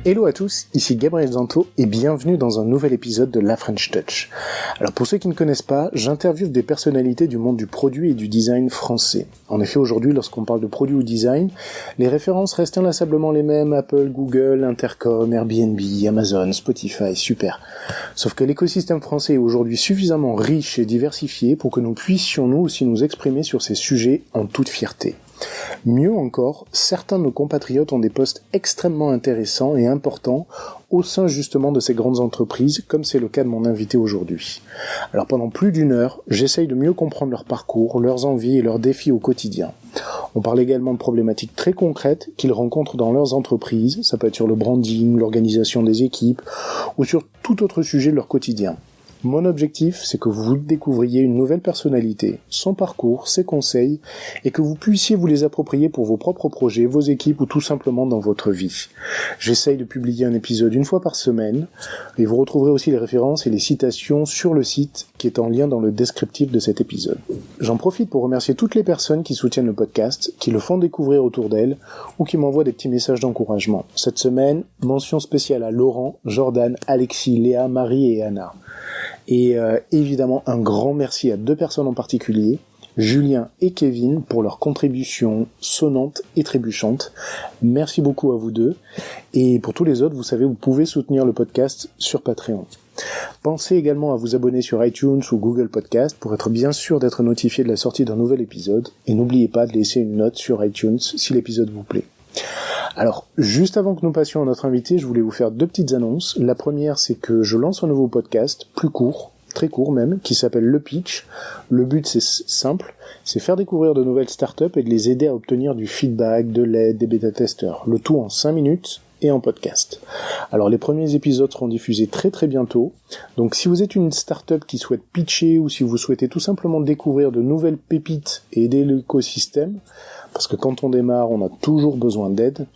Hello à tous, ici Gabriel Zanto et bienvenue dans un nouvel épisode de La French Touch. Alors pour ceux qui ne connaissent pas, j'interviewe des personnalités du monde du produit et du design français. En effet, aujourd'hui, lorsqu'on parle de produit ou design, les références restent inlassablement les mêmes: Apple, Google, Intercom, Airbnb, Amazon, Spotify, super. Sauf que l'écosystème français est aujourd'hui suffisamment riche et diversifié pour que nous puissions nous aussi nous exprimer sur ces sujets en toute fierté. Mieux encore, certains de nos compatriotes ont des postes extrêmement intéressants et importants au sein justement de ces grandes entreprises, comme c'est le cas de mon invité aujourd'hui. Alors pendant plus d'une heure, j'essaye de mieux comprendre leur parcours, leurs envies et leurs défis au quotidien. On parle également de problématiques très concrètes qu'ils rencontrent dans leurs entreprises, ça peut être sur le branding, l'organisation des équipes, ou sur tout autre sujet de leur quotidien. Mon objectif, c'est que vous découvriez une nouvelle personnalité, son parcours, ses conseils, et que vous puissiez vous les approprier pour vos propres projets, vos équipes ou tout simplement dans votre vie. J'essaye de publier un épisode une fois par semaine, et vous retrouverez aussi les références et les citations sur le site qui est en lien dans le descriptif de cet épisode. J'en profite pour remercier toutes les personnes qui soutiennent le podcast, qui le font découvrir autour d'elles, ou qui m'envoient des petits messages d'encouragement. Cette semaine, mention spéciale à Laurent, Jordan, Alexis, Léa, Marie et Anna. Et évidemment, un grand merci à deux personnes en particulier, Julien et Kevin, pour leur contribution sonnante et trébuchante. Merci beaucoup à vous deux. Et pour tous les autres, vous savez, vous pouvez soutenir le podcast sur Patreon. Pensez également à vous abonner sur iTunes ou Google Podcast pour être bien sûr d'être notifié de la sortie d'un nouvel épisode. Et n'oubliez pas de laisser une note sur iTunes si l'épisode vous plaît. Alors, juste avant que nous passions à notre invité, je voulais vous faire deux petites annonces. La première, c'est que je lance un nouveau podcast, plus court, très court même, qui s'appelle Le Pitch. Le but, c'est simple, c'est faire découvrir de nouvelles startups et de les aider à obtenir du feedback, de l'aide, des bêta-testeurs. Le tout en 5 minutes et en podcast. Alors, les premiers épisodes seront diffusés très très bientôt. Donc, si vous êtes une startup qui souhaite pitcher ou si vous souhaitez tout simplement découvrir de nouvelles pépites et aider l'écosystème, parce que quand on démarre, on a toujours besoin d'aide,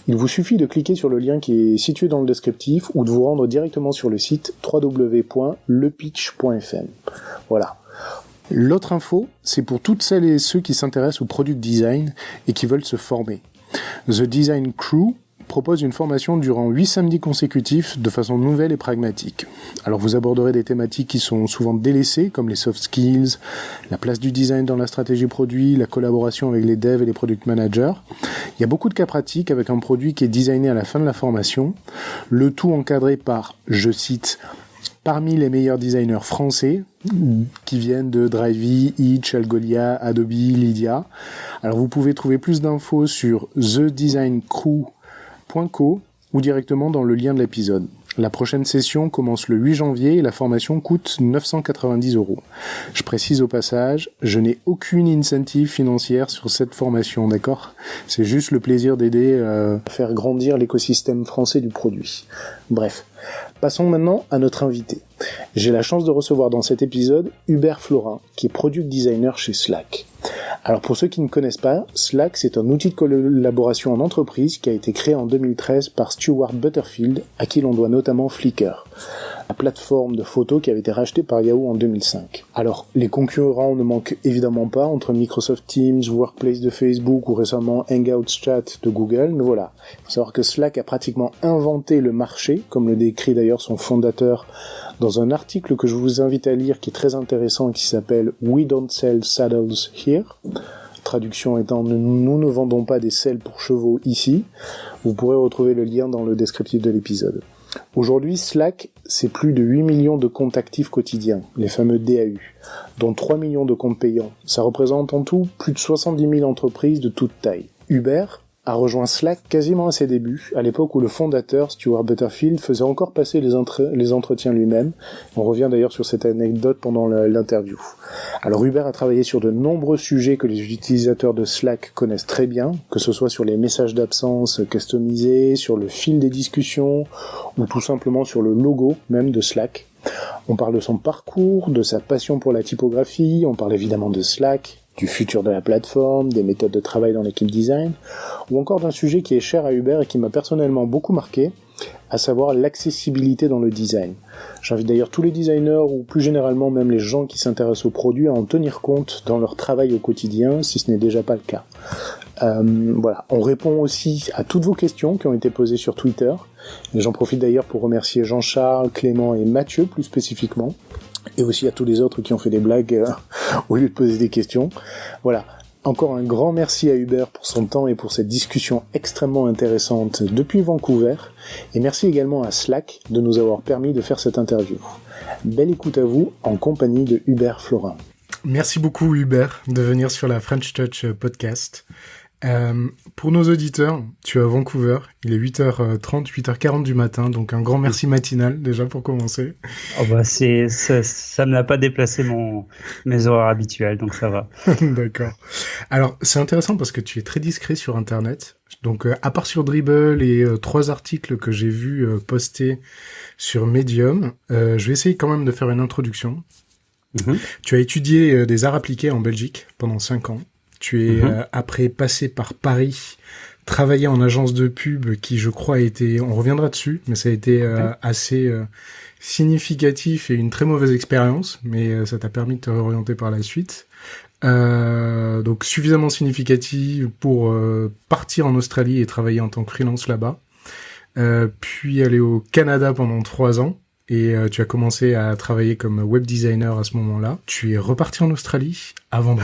il vous suffit de cliquer sur le lien qui est situé dans le descriptif ou de vous rendre directement sur le site www.lepitch.fm. Voilà. L'autre info, c'est pour toutes celles et ceux qui s'intéressent au product design et qui veulent se former. The Design Crew propose une formation durant 8 samedis consécutifs de façon nouvelle et pragmatique. Alors vous aborderez des thématiques qui sont souvent délaissées, comme les soft skills, la place du design dans la stratégie produit, la collaboration avec les devs et les product managers. Il y a beaucoup de cas pratiques avec un produit qui est designé à la fin de la formation, le tout encadré par, je cite, parmi les meilleurs designers français, qui viennent de Drivey, Itch, Algolia, Adobe, Lydia. Alors vous pouvez trouver plus d'infos sur thedesigncrew.co ou directement dans le lien de l'épisode. La prochaine session commence le 8 janvier et la formation coûte 990 €. Je précise au passage, je n'ai aucune incentive financière sur cette formation, d'accord ? C'est juste le plaisir d'aider à faire grandir l'écosystème français du produit. Bref, passons maintenant à notre invité. J'ai la chance de recevoir dans cet épisode Hubert Florin, qui est product designer chez Slack. Alors pour ceux qui ne connaissent pas, Slack c'est un outil de collaboration en entreprise qui a été créé en 2013 par Stuart Butterfield, à qui l'on doit notamment Flickr, la plateforme de photos qui avait été rachetée par Yahoo en 2005. Alors les concurrents ne manquent évidemment pas, entre Microsoft Teams, Workplace de Facebook ou récemment Hangouts Chat de Google, mais voilà, il faut savoir que Slack a pratiquement inventé le marché, comme le décrit d'ailleurs son fondateur dans un article que je vous invite à lire qui est très intéressant et qui s'appelle We Don't Sell Saddles Here. Traduction étant nous ne vendons pas des selles pour chevaux ici. Vous pourrez retrouver le lien dans le descriptif de l'épisode. Aujourd'hui, Slack, c'est plus de 8 millions de comptes actifs quotidiens, les fameux DAU, dont 3 millions de comptes payants. Ça représente en tout plus de 70 000 entreprises de toute taille. Hubert a rejoint Slack quasiment à ses débuts, à l'époque où le fondateur, Stuart Butterfield, faisait encore passer les entretiens lui-même. On revient d'ailleurs sur cette anecdote pendant l'interview. Alors Hubert a travaillé sur de nombreux sujets que les utilisateurs de Slack connaissent très bien, que ce soit sur les messages d'absence customisés, sur le fil des discussions, ou tout simplement sur le logo même de Slack. On parle de son parcours, de sa passion pour la typographie, on parle évidemment de Slack, du futur de la plateforme, des méthodes de travail dans l'équipe design, ou encore d'un sujet qui est cher à Hubert et qui m'a personnellement beaucoup marqué, à savoir l'accessibilité dans le design. J'invite d'ailleurs tous les designers, ou plus généralement même les gens qui s'intéressent aux produits, à en tenir compte dans leur travail au quotidien, si ce n'est déjà pas le cas. Voilà, on répond aussi à toutes vos questions qui ont été posées sur Twitter. Et j'en profite d'ailleurs pour remercier Jean-Charles, Clément et Mathieu plus spécifiquement, et aussi à tous les autres qui ont fait des blagues au lieu de poser des questions. Voilà, encore un grand merci à Hubert pour son temps et pour cette discussion extrêmement intéressante depuis Vancouver, et merci également à Slack de nous avoir permis de faire cette interview. Belle écoute à vous en compagnie de Hubert Florin. Merci beaucoup Hubert de venir sur la French Touch podcast. Pour nos auditeurs, tu es à Vancouver, il est 8h30, 8h40 du matin, donc un grand merci matinal déjà pour commencer. Oh bah ça ne m'a pas déplacé mes horaires habituels, donc ça va. D'accord. Alors c'est intéressant parce que tu es très discret sur Internet, donc à part sur Dribbble et 3 articles que j'ai vus postés sur Medium, je vais essayer quand même de faire une introduction. Tu as étudié des arts appliqués en Belgique pendant 5 ans. Tu es après passé par Paris, travaillé en agence de pub qui, je crois, a été, on reviendra dessus, mais ça a été assez significatif et une très mauvaise expérience, mais ça t'a permis de te réorienter par la suite. Donc suffisamment significatif pour partir en Australie et travailler en tant que freelance là-bas. Puis aller au Canada pendant 3 ans. Et tu as commencé à travailler comme web designer à ce moment-là. Tu es reparti en Australie avant de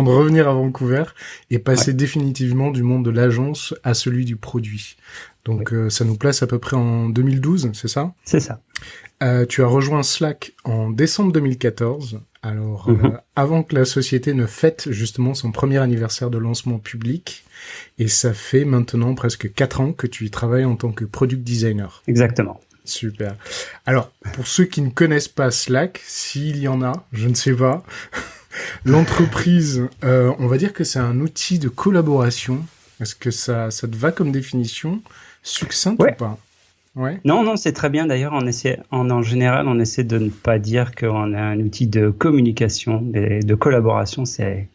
revenir à Vancouver et passer définitivement du monde de l'agence à celui du produit. Donc ça nous place à peu près en 2012, c'est ça ? C'est ça. Tu as rejoint Slack en décembre 2014. Alors, avant que la société ne fête justement son premier anniversaire de lancement public. Et ça fait maintenant presque 4 ans que tu y travailles en tant que product designer. Exactement. Super. Alors, pour ceux qui ne connaissent pas Slack, s'il y en a, je ne sais pas, l'entreprise, on va dire que c'est un outil de collaboration. Est-ce que ça te va comme définition succincte ou pas ? Ouais. Non, c'est très bien. D'ailleurs, en général, on essaie de ne pas dire qu'on a un outil de communication, mais de collaboration, c'est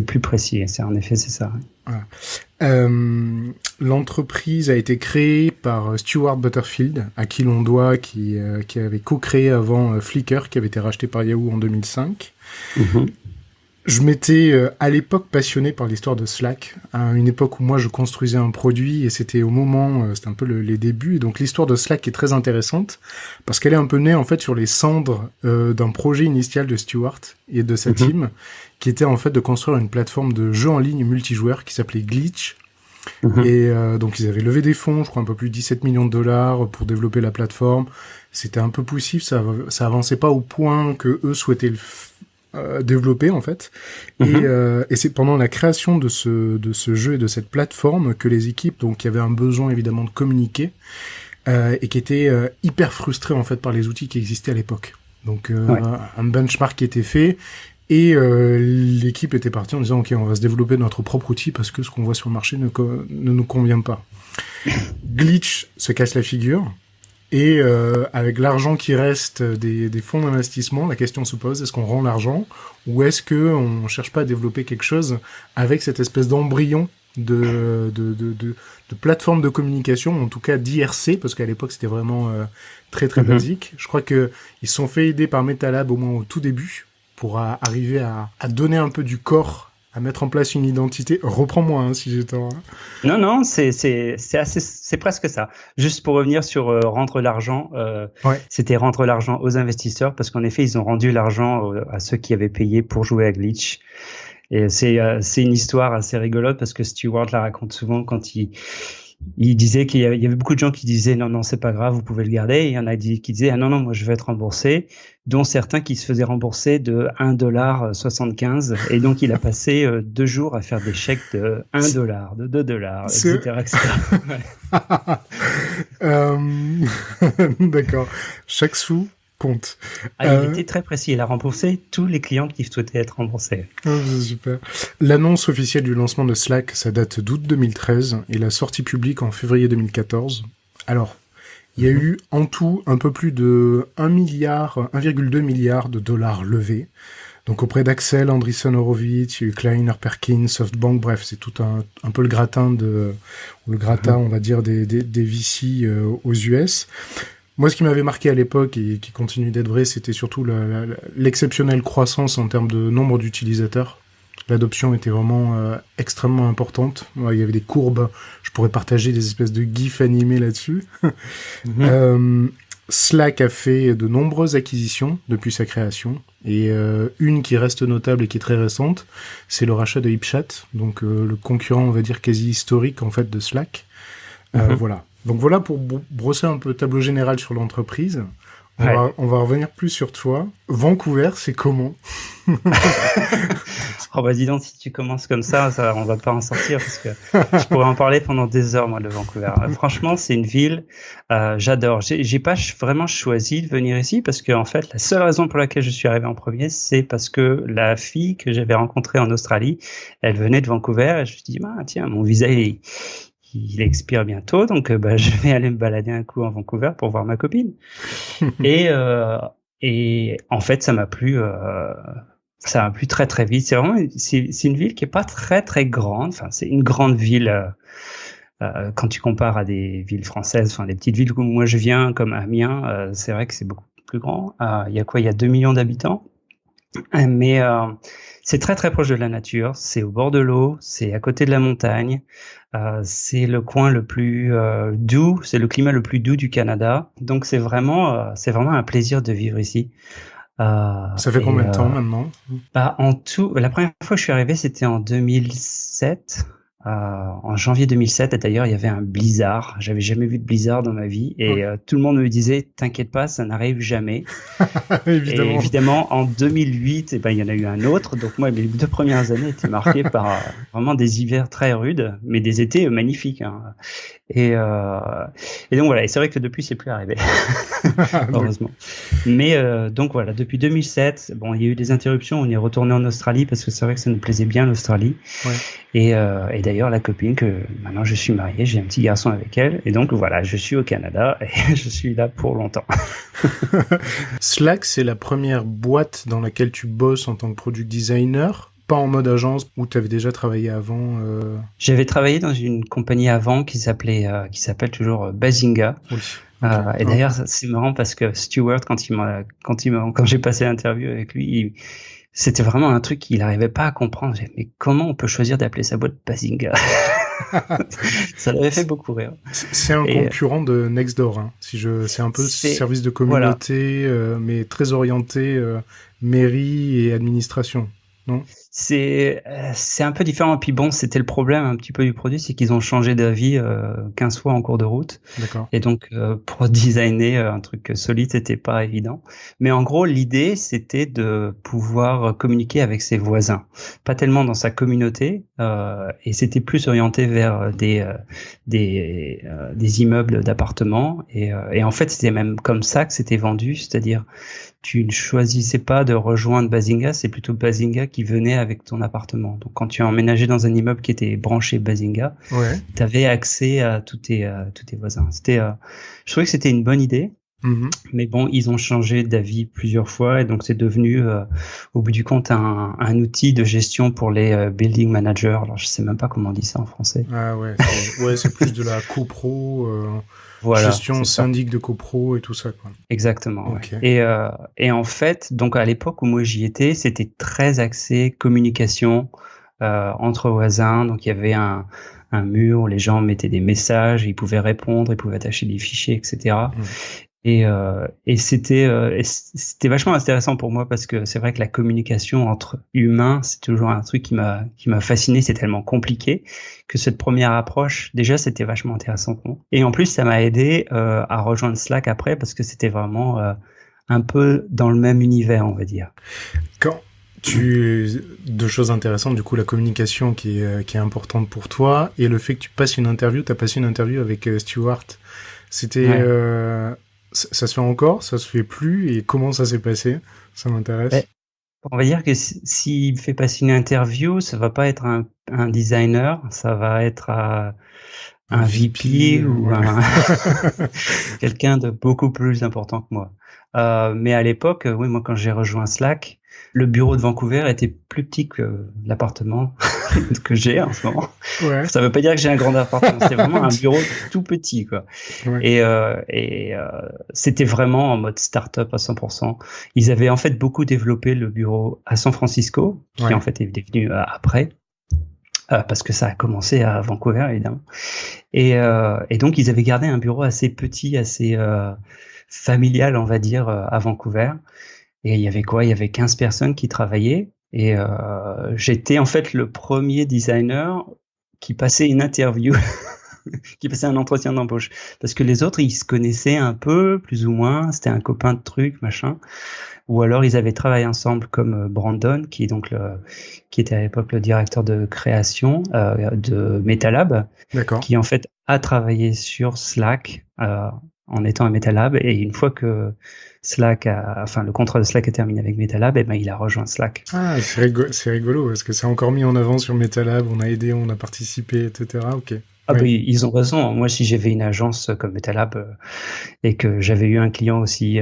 plus précis. En effet, c'est ça. Voilà. L'entreprise a été créée par Stuart Butterfield, à qui l'on doit, qui avait co-créé avant Flickr, qui avait été racheté par Yahoo en 2005. Je m'étais à l'époque passionné par l'histoire de Slack, à une époque où moi je construisais un produit et c'était au moment, c'était un peu les débuts. Et donc l'histoire de Slack est très intéressante parce qu'elle est un peu née en fait sur les cendres d'un projet initial de Stuart et de sa team, qui était en fait de construire une plateforme de jeux en ligne multijoueur qui s'appelait Glitch. Et donc ils avaient levé des fonds, je crois un peu plus de 17 millions de dollars pour développer la plateforme. C'était un peu poussif, ça avançait pas au point que eux souhaitaient développé en fait, et c'est pendant la création de ce jeu et de cette plateforme que les équipes, donc qui avaient un besoin évidemment de communiquer et qui étaient hyper frustrés en fait par les outils qui existaient à l'époque. Donc un benchmark qui était fait et l'équipe était partie en disant ok, on va se développer notre propre outil parce que ce qu'on voit sur le marché ne nous convient pas. Glitch se casse la figure. Et avec l'argent qui reste des fonds d'investissement, la question se pose, est-ce qu'on rend l'argent ou est-ce que on cherche pas à développer quelque chose avec cette espèce d'embryon de plateforme de communication, en tout cas d'IRC, parce qu'à l'époque c'était vraiment très très basique. Je crois que ils se sont fait aider par MetaLab au moins au tout début pour arriver à donner un peu du corps, à mettre en place une identité. Reprends-moi si j'ai tort. Non, c'est presque ça. Juste pour revenir sur rendre l'argent, c'était rendre l'argent aux investisseurs parce qu'en effet, ils ont rendu l'argent à ceux qui avaient payé pour jouer à Glitch. Et c'est une histoire assez rigolote parce que Stewart la raconte souvent quand il disait qu'il y avait beaucoup de gens qui disaient non, c'est pas grave, vous pouvez le garder. Et il y en a qui disaient non, moi je vais être remboursé, dont certains qui se faisaient rembourser de $1,75. Et donc il a passé 2 jours à faire des chèques de $1, de $2, etc. D'accord. Chaque sou compte. Il était très précis. Il a remboursé tous les clients qui souhaitaient être remboursés. C'est super. L'annonce officielle du lancement de Slack, ça date d'août 2013 et la sortie publique en février 2014. Alors, il y a eu en tout un peu plus de 1,2 milliard de dollars levés. Donc auprès d'Axel, Andreessen Horowitz, Kleiner Perkins, SoftBank, bref, c'est tout un peu le gratin on va dire, des VC aux US. Moi, ce qui m'avait marqué à l'époque et qui continue d'être vrai, c'était surtout l'exceptionnelle croissance en termes de nombre d'utilisateurs. L'adoption était vraiment extrêmement importante. Il y avait des courbes, je pourrais partager des espèces de gifs animés là-dessus. Slack a fait de nombreuses acquisitions depuis sa création, et une qui reste notable et qui est très récente, c'est le rachat de HipChat, donc le concurrent, on va dire, quasi historique en fait de Slack. Voilà. Donc voilà pour brosser un peu le tableau général sur l'entreprise. On va revenir plus sur toi. Vancouver, c'est comment? Oh bah dis donc, si tu commences comme ça, on va pas en sortir, parce que je pourrais en parler pendant des heures, moi, de Vancouver. Franchement, c'est une ville, j'adore. J'ai pas vraiment choisi de venir ici, parce que en fait, la seule raison pour laquelle je suis arrivé en premier, c'est parce que la fille que j'avais rencontrée en Australie, elle venait de Vancouver, et je me suis dit, tiens, mon visa, il expire bientôt, donc je vais aller me balader un coup en Vancouver pour voir ma copine. Et en fait, ça m'a plu très très vite. C'est une ville qui est pas très très grande. Enfin, c'est une grande ville quand tu compares à des villes françaises. Enfin, les petites villes où moi je viens, comme Amiens, c'est vrai que c'est beaucoup plus grand. Il y a 2 millions d'habitants, mais c'est très très proche de la nature. C'est au bord de l'eau, c'est à côté de la montagne. C'est le coin le plus doux, c'est le climat le plus doux du Canada. Donc c'est vraiment un plaisir de vivre ici. Ça fait combien de temps maintenant? En tout, la première fois que je suis arrivé, c'était en 2007. En janvier 2007, et d'ailleurs, il y avait un blizzard. J'avais jamais vu de blizzard dans ma vie, et tout le monde me disait, t'inquiète pas, ça n'arrive jamais. Évidemment. Et évidemment, en 2008, il y en a eu un autre. Donc moi, mes 2 premières années étaient marquées par vraiment des hivers très rudes, mais des étés magnifiques. Hein. Et donc voilà, et c'est vrai que depuis, c'est plus arrivé, heureusement. Mais donc voilà, depuis 2007, il y a eu des interruptions. On est retourné en Australie parce que c'est vrai que ça nous plaisait bien l'Australie. Ouais. Et d'ailleurs, la copine que maintenant je suis marié, j'ai un petit garçon avec elle, et donc voilà, je suis au Canada et je suis là pour longtemps. Slack, c'est la première boîte dans laquelle tu bosses en tant que product designer, pas en mode agence où tu avais déjà travaillé avant. J'avais travaillé dans une compagnie avant qui s'appelle toujours Bazinga. Oui. Et d'ailleurs, c'est marrant parce que Stewart, quand j'ai passé l'interview avec lui, c'était vraiment un truc qu'il n'arrivait pas à comprendre. Mais comment on peut choisir d'appeler sa boîte Bazinga? Ça l'avait fait beaucoup rire. C'est un concurrent de Nextdoor. Hein. C'est un peu service de communauté, mais très orienté mairie et administration, non? C'est un peu différent. Et puis bon, c'était le problème un petit peu du produit, c'est qu'ils ont changé d'avis 15 fois en cours de route. D'accord. Et donc, pour designer un truc solide, c'était pas évident. Mais en gros, l'idée, c'était de pouvoir communiquer avec ses voisins. Pas tellement dans sa communauté, et c'était plus orienté vers des immeubles d'appartements. Et en fait, c'était même comme ça que c'était vendu, c'est-à-dire tu ne choisissais pas de rejoindre Bazinga, c'est plutôt Bazinga qui venait avec ton appartement. Donc quand tu emménageais dans un immeuble qui était branché Bazinga, tu avais accès à tous tes voisins. Je trouvais que c'était une bonne idée. Mais bon, ils ont changé d'avis plusieurs fois, et donc c'est devenu au bout du compte un outil de gestion pour les building managers. Alors je sais même pas comment on dit ça en français. Ah ouais, c'est plus de la copro, gestion syndic de copro et tout ça, quoi. Exactement. Okay. Ouais. Et en fait, donc à l'époque où moi j'y étais, c'était très axé communication entre voisins. Donc il y avait un mur où les gens mettaient des messages, ils pouvaient répondre, ils pouvaient attacher des fichiers, etc. Et c'était vachement intéressant pour moi, parce que c'est vrai que la communication entre humains, c'est toujours un truc qui m'a fasciné. C'est tellement compliqué que cette première approche, déjà, c'était vachement intéressant pour moi. Et en plus, ça m'a aidé à rejoindre Slack après, parce que c'était vraiment un peu dans le même univers, on va dire. Deux choses intéressantes, du coup, la communication qui est importante pour toi, et le fait que tu passes une interview. T'as passé une interview avec Stewart. C'était ça se fait encore, ça se fait plus, et comment ça s'est passé? Ça m'intéresse. Ouais. On va dire que s'il fait passer une interview, ça va pas être un designer, ça va être un VP ou quelqu'un de beaucoup plus important que moi. Mais à l'époque, oui, moi quand j'ai rejoint Slack, le bureau de Vancouver était plus petit que l'appartement que j'ai en ce moment. Ouais. Ça veut pas dire que j'ai un grand appartement, c'est vraiment un bureau tout petit, quoi. Ouais. Et c'était vraiment en mode start-up à 100%. Ils avaient en fait beaucoup développé le bureau à San Francisco, qui en fait est devenu après. Parce que ça a commencé à Vancouver, évidemment. Et donc, ils avaient gardé un bureau assez petit, assez familial, on va dire, à Vancouver. Et il y avait quoi ? Il y avait 15 personnes qui travaillaient. Et j'étais en fait le premier designer qui passait une interview, qui passait un entretien d'embauche. Parce que les autres, ils se connaissaient un peu, plus ou moins. C'était un copain de truc, machin. Ou alors ils avaient travaillé ensemble, comme Brandon, qui était à l'époque le directeur de création de MetaLab, qui en fait a travaillé sur Slack en étant à MetaLab, et une fois que le contrat de Slack est terminé avec MetaLab, et ben il a rejoint Slack. Ah, c'est rigolo parce que c'est encore mis en avant sur MetaLab, on a aidé, on a participé, etc. Ok. Ah oui. Bah, ils ont raison. Moi, si j'avais une agence comme MetaLab et que j'avais eu un client aussi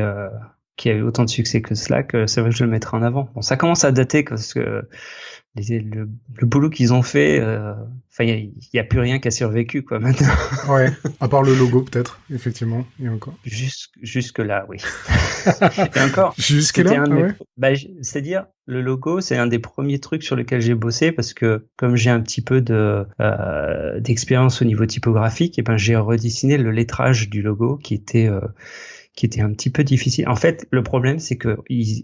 qui a eu autant de succès que Slack, c'est vrai que je le mettrais en avant. Bon, ça commence à dater parce que le boulot qu'ils ont fait, il y a plus rien qui a survécu, quoi, maintenant. Ouais, à part le logo, peut-être, effectivement, et encore. Jusque là, oui. Et encore. Jusque là, c'est-à-dire, le logo, c'est un des premiers trucs sur lesquels j'ai bossé parce que, comme j'ai un petit peu d'expérience au niveau typographique, et ben, j'ai redessiné le lettrage du logo qui était un petit peu difficile. En fait, le problème, c'est que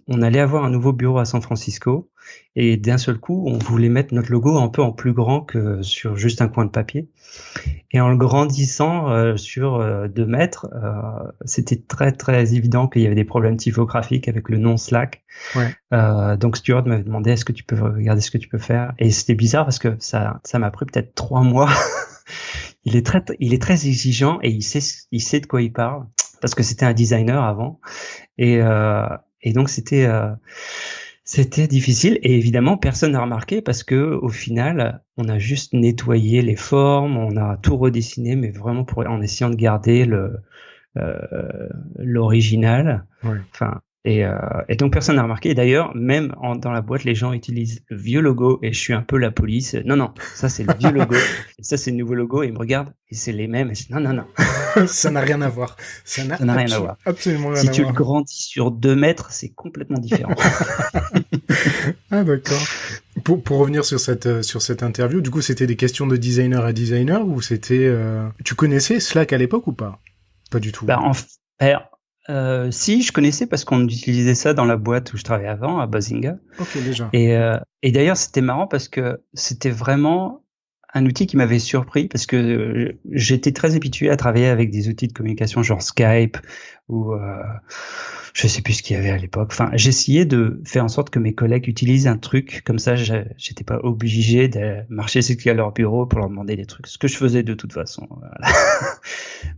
on allait avoir un nouveau bureau à San Francisco et d'un seul coup, on voulait mettre notre logo un peu en plus grand que sur juste un coin de papier. Et en le grandissant sur 2 mètres, c'était très, très évident qu'il y avait des problèmes typographiques avec le nom Slack. Ouais. Donc Stuart m'avait demandé, est-ce que tu peux regarder ce que tu peux faire? Et c'était bizarre parce que ça m'a pris peut-être 3 mois. Il est très exigeant et il sait de quoi il parle. Parce que c'était un designer avant, et donc c'était difficile, et évidemment personne n'a remarqué parce que au final on a juste nettoyé les formes, on a tout redessiné, mais vraiment en essayant de garder l'original. Ouais. Enfin. Et donc personne n'a remarqué. Et d'ailleurs, même dans la boîte, les gens utilisent le vieux logo et je suis un peu la police. Non, ça c'est le vieux logo. Et ça c'est le nouveau logo. Et ils me regardent et c'est les mêmes. Et je dis, non. Ça n'a rien à voir. Ça n'a rien à voir. Absolument rien à voir. Si tu le grandis sur 2 mètres, c'est complètement différent. Ah d'accord. Pour revenir sur cette interview, du coup c'était des questions de designer à designer ou c'était tu connaissais Slack à l'époque ou pas? Pas du tout. Si, je connaissais parce qu'on utilisait ça dans la boîte où je travaillais avant, à Bazinga. Ok, déjà. Et d'ailleurs, c'était marrant parce que c'était vraiment un outil qui m'avait surpris parce que j'étais très habitué à travailler avec des outils de communication genre Skype ou je sais plus ce qu'il y avait à l'époque. Enfin, j'essayais de faire en sorte que mes collègues utilisent un truc comme ça. J'étais pas obligé de marcher jusqu'à leur bureau pour leur demander des trucs. Ce que je faisais de toute façon. Voilà.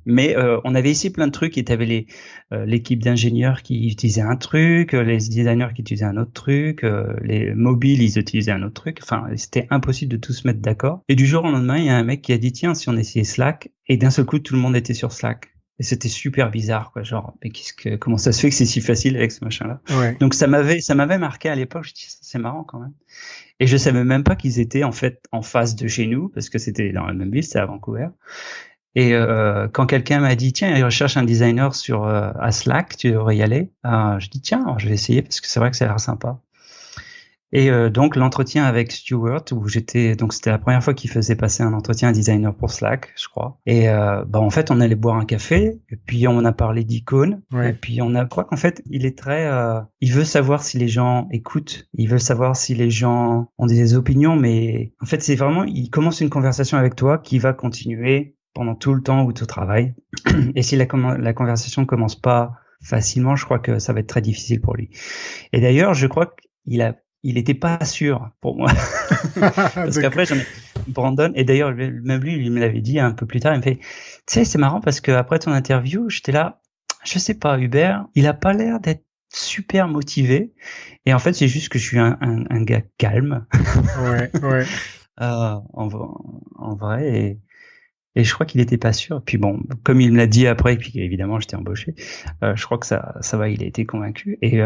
Mais on avait ici plein de trucs. Et t'avais l'équipe d'ingénieurs qui utilisait un truc, les designers qui utilisaient un autre truc, les mobiles ils utilisaient un autre truc. Enfin, c'était impossible de tous se mettre d'accord. Et du jour au lendemain, il y a un mec qui a dit tiens, si on essayait Slack. Et d'un seul coup, tout le monde était sur Slack. Et c'était super bizarre, quoi. Genre, mais comment ça se fait que c'est si facile avec ce machin-là? Ouais. Donc ça m'avait marqué à l'époque. Je dis, c'est marrant quand même. Et je savais même pas qu'ils étaient en fait en face de chez nous parce que c'était dans la même ville, c'était à Vancouver. Et quand quelqu'un m'a dit tiens, il recherche un designer à Slack, tu devrais y aller. Je dis tiens, je vais essayer parce que c'est vrai que ça a l'air sympa. Et donc l'entretien avec Stuart où c'était la première fois qu'il faisait passer un entretien à designer pour Slack, je crois. Et en fait on allait boire un café et puis on a parlé d'icônes. Ouais. Et puis je crois qu'en fait il est très il veut savoir si les gens écoutent, il veut savoir si les gens ont des opinions, mais en fait c'est vraiment il commence une conversation avec toi qui va continuer pendant tout le temps où tu travailles. Et si la conversation ne commence pas facilement, je crois que ça va être très difficile pour lui. Et d'ailleurs, je crois qu'il était pas sûr pour moi. Parce qu'après, Brandon, et d'ailleurs, même lui, il me l'avait dit un peu plus tard, il me fait, tu sais, c'est marrant parce que après ton interview, j'étais là, je sais pas, Hubert, il a pas l'air d'être super motivé. Et en fait, c'est juste que je suis un gars calme. Ouais. En vrai, Et je crois qu'il était pas sûr. Puis bon, comme il me l'a dit après, et puis évidemment j'étais embauché, je crois que ça va, il a été convaincu. Et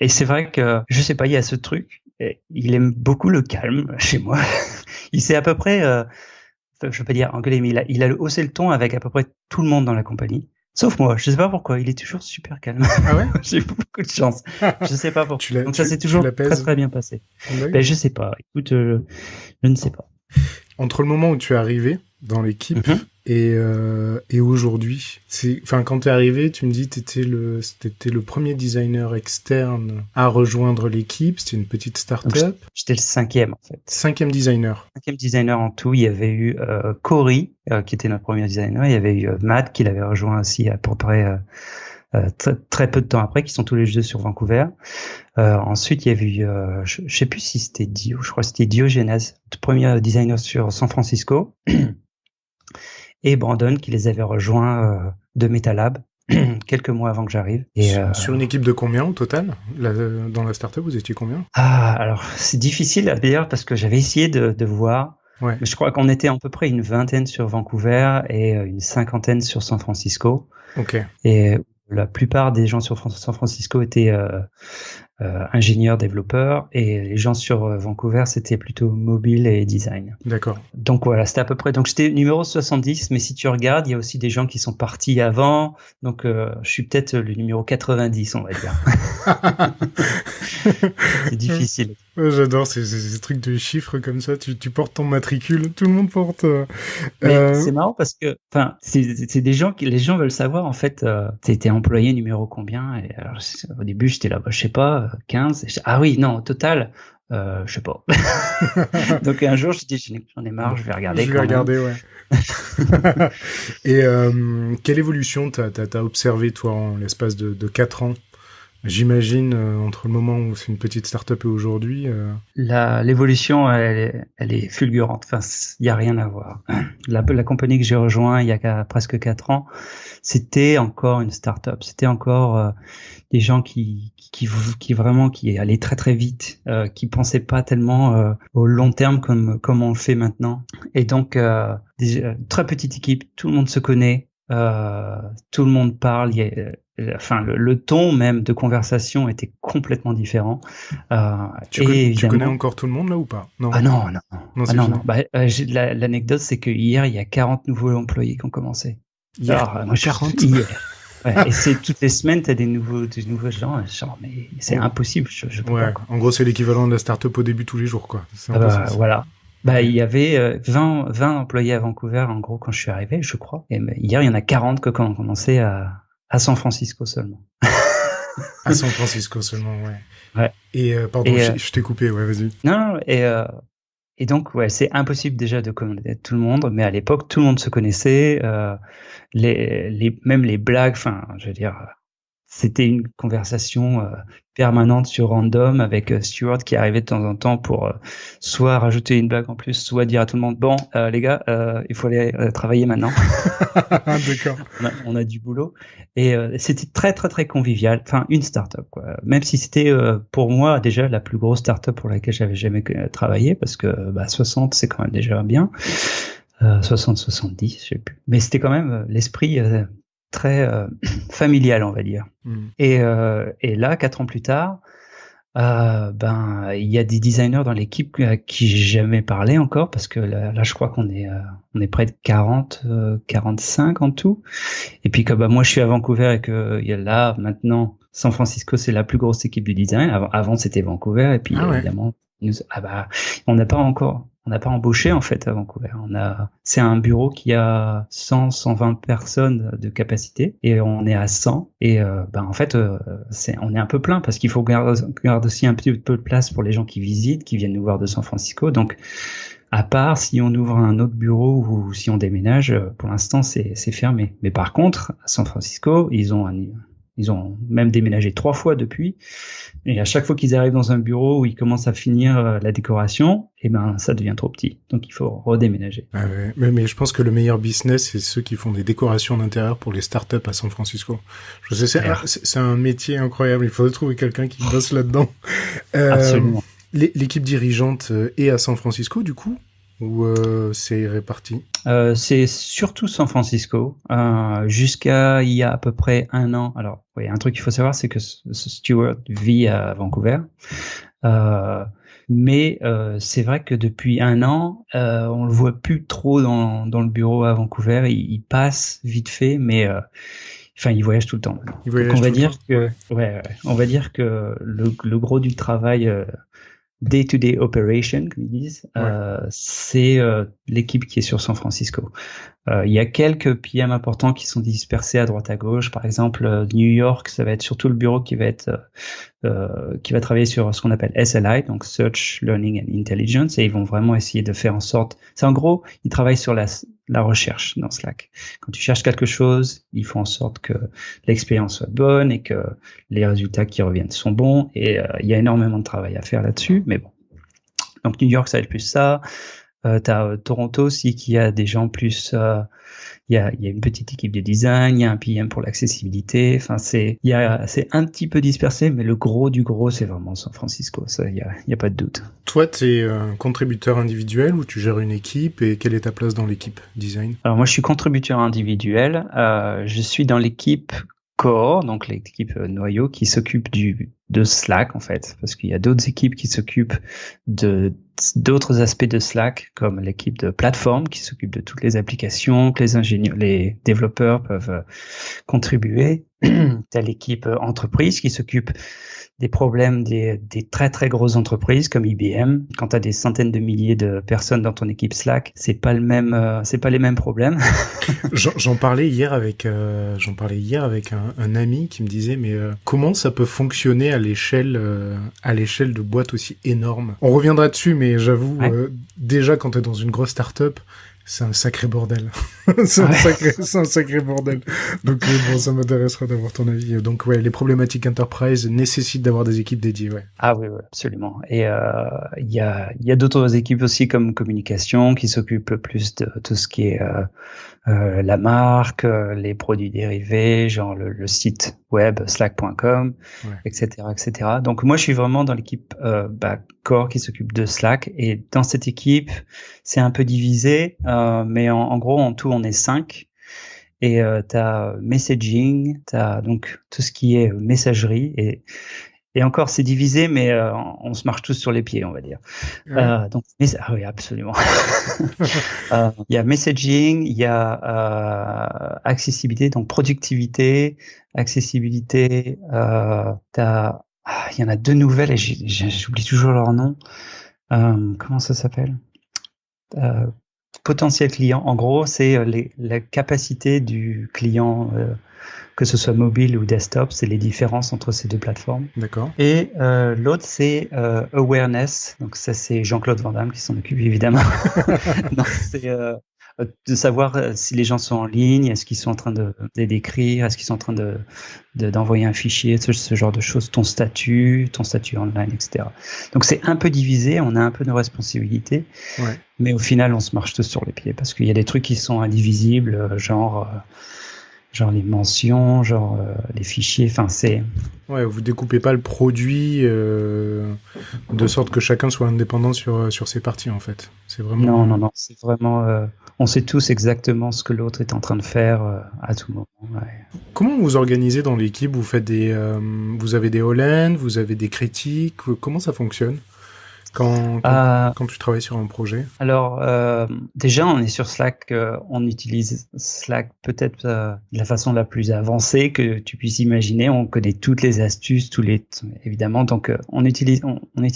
c'est vrai que, je sais pas, il y a ce truc, il aime beaucoup le calme chez moi. Il sait à peu près, je veux pas dire engueuler, mais il a haussé le ton avec à peu près tout le monde dans la compagnie. Sauf moi, je sais pas pourquoi, il est toujours super calme. Ah ouais? J'ai beaucoup de chance. Je sais pas pourquoi. Donc ça s'est toujours très très bien passé. Ben, je sais pas. Écoute, je ne sais pas. Entre le moment où tu es arrivé dans l'équipe et aujourd'hui, quand tu es arrivé, tu me dis t'étais le premier designer externe à rejoindre l'équipe. C'était une petite start-up. J'étais le 5e en fait. 5e designer. 5e designer en tout. Il y avait eu Cory qui était notre premier designer. Il y avait eu Matt qui l'avait rejoint aussi à peu près très peu de temps après, qui sont tous les deux sur Vancouver. Ensuite, il y avait eu, je sais plus si c'était Dio, je crois que c'était Diogenes, le premier designer sur San Francisco, et Brandon qui les avait rejoints de MetaLab quelques mois avant que j'arrive. Et sur une équipe de combien au total? Dans la startup, vous étiez combien? Alors c'est difficile à dire parce que j'avais essayé de voir. Ouais. Mais je crois qu'on était à peu près une vingtaine sur Vancouver et une cinquantaine sur San Francisco. Ok. Et la plupart des gens sur San Francisco étaient ingénieurs, développeurs, et les gens sur Vancouver, c'était plutôt mobile et design. D'accord. Donc voilà, c'était à peu près. Donc j'étais numéro 70, mais si tu regardes, il y a aussi des gens qui sont partis avant. Donc je suis peut-être le numéro 90, on va dire. C'est difficile. J'adore ces trucs de chiffres comme ça. Tu portes ton matricule, tout le monde porte. Mais c'est marrant parce que, c'est des gens les gens veulent savoir en fait. T'étais employé numéro combien? Et alors, au début, j'étais là, je sais pas, 15. Ah oui, non, au total, je sais pas. Donc un jour, je dis, j'en ai marre, je vais regarder. Je vais regarder, ouais. Et quelle évolution t'as observé toi en l'espace de 4 ans? J'imagine, entre le moment où c'est une petite start-up et aujourd'hui... L'évolution, elle est fulgurante. Enfin, il n'y a rien à voir. La compagnie que j'ai rejoint il y a presque 4 ans, c'était encore une start-up. C'était encore des gens qui vraiment qui allaient très très vite, qui pensaient pas tellement au long terme comme on le fait maintenant. Et donc, très petite équipe, tout le monde se connaît. Tout le monde parle. Le ton même de conversation était complètement différent. Tu connais encore tout le monde là ou pas? Non. Ah non. Non. Bah, l'anecdote, c'est que hier, il y a 40 nouveaux employés qui ont commencé. Hier, moi, 40. Hier. Ouais, et c'est toutes les semaines, t'as des nouveaux gens, mais c'est impossible. Je peux pas, quoi. En gros, c'est l'équivalent de la start-up au début tous les jours, quoi. Voilà. Bah, il y avait 20 employés à Vancouver, en gros, quand je suis arrivé, je crois. Et hier, il y en a 40 quand on commençait à San Francisco seulement. À San Francisco seulement, ouais. Et pardon, je t'ai coupé, ouais, vas-y. Non, et donc, ouais, c'est impossible déjà de connaître tout le monde, mais à l'époque, tout le monde se connaissait. Même les blagues, je veux dire, c'était une conversation permanente sur Random avec Stuart qui arrivait de temps en temps pour soit rajouter une blague en plus, soit dire à tout le monde, bon, les gars, il faut aller travailler maintenant. D'accord. On a du boulot. Et c'était très, très, très convivial. Enfin, une start-up, quoi. Même si c'était, pour moi, déjà la plus grosse start-up pour laquelle j'avais jamais travaillé, parce que 60, c'est quand même déjà bien. 60, 70, je sais plus. Mais c'était quand même l'esprit très familial, on va dire. Et là, 4 ans plus tard, il y a des designers dans l'équipe à qui j'ai jamais parlé encore, parce que là je crois qu'on est près de 45 en tout. Et puis que moi je suis à Vancouver et que là maintenant San Francisco c'est la plus grosse équipe du design. Avant c'était Vancouver et puis évidemment on n'a pas embauché en fait à Vancouver. C'est un bureau qui a 120 personnes de capacité et on est à 100 et en fait on est un peu plein parce qu'il faut garder aussi un petit peu de place pour les gens qui visitent, qui viennent nous voir de San Francisco. Donc à part si on ouvre un autre bureau ou si on déménage, pour l'instant c'est fermé. Mais par contre à San Francisco, ils ont même déménagé 3 fois depuis. Et à chaque fois qu'ils arrivent dans un bureau où ils commencent à finir la décoration, ça devient trop petit. Donc il faut redéménager. Ah ouais. Mais je pense que le meilleur business, c'est ceux qui font des décorations d'intérieur pour les startups à San Francisco. Je sais, c'est un métier incroyable. Il faudrait trouver quelqu'un qui bosse là-dedans. Absolument. L'équipe dirigeante est à San Francisco, du coup? ou c'est réparti? C'est surtout San Francisco, jusqu'à il y a à peu près 1 an. Alors, oui, un truc qu'il faut savoir, c'est que Stewart vit à Vancouver. Mais c'est vrai que depuis 1 an, on le voit plus trop dans le bureau à Vancouver. Il passe vite fait, mais enfin, il voyage tout le temps. Il voyage tout le temps. On va dire que le gros du travail day-to-day operation, comme ils disent, c'est l'équipe qui est sur San Francisco. Il y a quelques PM importants qui sont dispersés à droite à gauche. Par exemple, New York, ça va être surtout le bureau qui va travailler sur ce qu'on appelle SLI, donc Search, Learning and Intelligence, et ils vont vraiment essayer de faire en sorte. C'est en gros, ils travaillent sur la recherche dans Slack. Quand tu cherches quelque chose, ils font en sorte que l'expérience soit bonne et que les résultats qui reviennent sont bons. Et il y a énormément de travail à faire là-dessus, mais bon. Donc New York, ça va être plus ça. T'as Toronto aussi qui a des gens plus. Il y a une petite équipe de design, il y a un PM pour l'accessibilité. Enfin, c'est un petit peu dispersé, mais le gros du gros, c'est vraiment San Francisco. Ça, il y a pas de doute. Toi, t'es un contributeur individuel ou tu gères une équipe, et quelle est ta place dans l'équipe design? Alors moi, je suis contributeur individuel. Je suis dans l'équipe Core, donc l'équipe noyau qui s'occupe de Slack en fait, parce qu'il y a d'autres équipes qui s'occupent d'autres aspects de Slack, comme l'équipe de plateforme qui s'occupe de toutes les applications que les développeurs peuvent contribuer. T'as l'équipe entreprise qui s'occupe des problèmes des très très grosses entreprises comme IBM. Quand t'as des centaines de milliers de personnes dans ton équipe Slack, c'est pas les mêmes problèmes. J'en parlais hier avec un ami qui me disait mais comment ça peut fonctionner à l'échelle de boîtes aussi énormes. On reviendra dessus, mais j'avoue déjà quand t'es dans une grosse start-up, c'est un sacré bordel. C'est un sacré bordel. Donc bon, ça m'intéresserait d'avoir ton avis. Donc ouais, les problématiques enterprise nécessitent d'avoir des équipes dédiées, ouais. Ah oui, absolument. Et il y a d'autres équipes aussi comme communication qui s'occupent plus de tout ce qui est la marque, les produits dérivés, genre le site web slack.com, etc., etc. Donc moi, je suis vraiment dans l'équipe Core qui s'occupe de Slack, et dans cette équipe, c'est un peu divisé, mais en gros, en tout, on est 5. Et t'as messaging, t'as donc tout ce qui est messagerie, et encore, c'est divisé, mais on se marche tous sur les pieds, on va dire. Donc, oui, absolument. Il y a messaging, il y a accessibilité, donc productivité, accessibilité. Il y en a 2 nouvelles et j'oublie toujours leur nom. Comment ça s'appelle? Potentiel client. En gros, c'est la capacité du client. Que ce soit mobile ou desktop, c'est les différences entre ces 2 plateformes. D'accord. Et l'autre, c'est awareness. Donc ça, c'est Jean-Claude Van Damme qui s'en occupe, évidemment. Non, c'est de savoir si les gens sont en ligne, est-ce qu'ils sont en train d'écrire, est-ce qu'ils sont en train d'envoyer un fichier, ce genre de choses, ton statut online, etc. Donc c'est un peu divisé, on a un peu nos responsabilités, mais au final, on se marche tous sur les pieds parce qu'il y a des trucs qui sont indivisibles, genre les mentions, les fichiers, enfin c'est... Ouais, vous découpez pas le produit de sorte que chacun soit indépendant sur ses parties, en fait. C'est vraiment... Non, c'est vraiment... on sait tous exactement ce que l'autre est en train de faire à tout moment. Ouais. Comment vous organisez dans l'équipe? Vous faites vous avez des all-in, vous avez des critiques? Comment ça fonctionne quand tu travailles sur un projet? Alors, déjà, on est sur Slack, on utilise Slack peut-être de la façon la plus avancée que tu puisses imaginer. On connaît toutes les astuces, évidemment, donc on utilise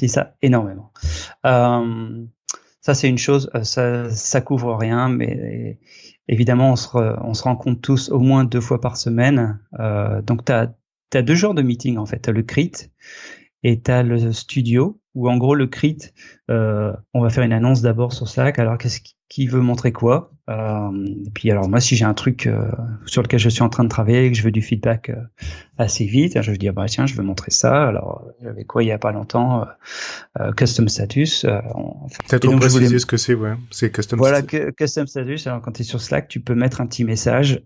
ça énormément. Ça, c'est une chose, ça couvre rien, mais évidemment, on se rencontre tous au moins 2 fois par semaine. Donc, t'as 2 genres de meetings, en fait. T'as le CRIT et t'as le studio, où en gros le CRIT, on va faire une annonce d'abord sur Slack. Alors qui veut montrer quoi, et puis alors moi si j'ai un truc sur lequel je suis en train de travailler et que je veux du feedback assez vite, je vais dire tiens je veux montrer ça. Alors j'avais quoi il y a pas longtemps, custom status. Peut-être on préciser ce que c'est, c'est custom. Voilà, custom status. Alors quand tu es sur Slack, tu peux mettre un petit message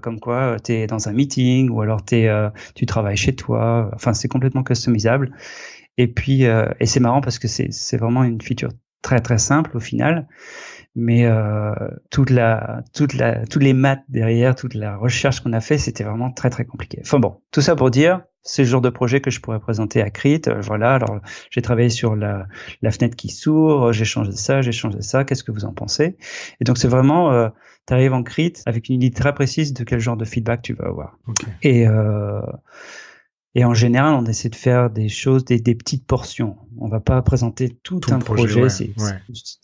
comme quoi tu es dans un meeting ou alors tu travailles chez toi. Enfin c'est complètement customisable. Et puis et c'est marrant parce que c'est vraiment une feature très très simple au final. Mais tous les maths derrière, toute la recherche qu'on a fait, c'était vraiment très très compliqué. Enfin bon, tout ça pour dire, c'est le genre de projet que je pourrais présenter à Crit. Voilà, alors j'ai travaillé sur la fenêtre qui s'ouvre, j'ai changé ça, qu'est-ce que vous en pensez? Et donc c'est vraiment, tu arrives en Crit avec une idée très précise de quel genre de feedback tu vas avoir. Okay. Et en général, on essaie de faire des choses, des petites portions. On va pas présenter tout un projet, c'est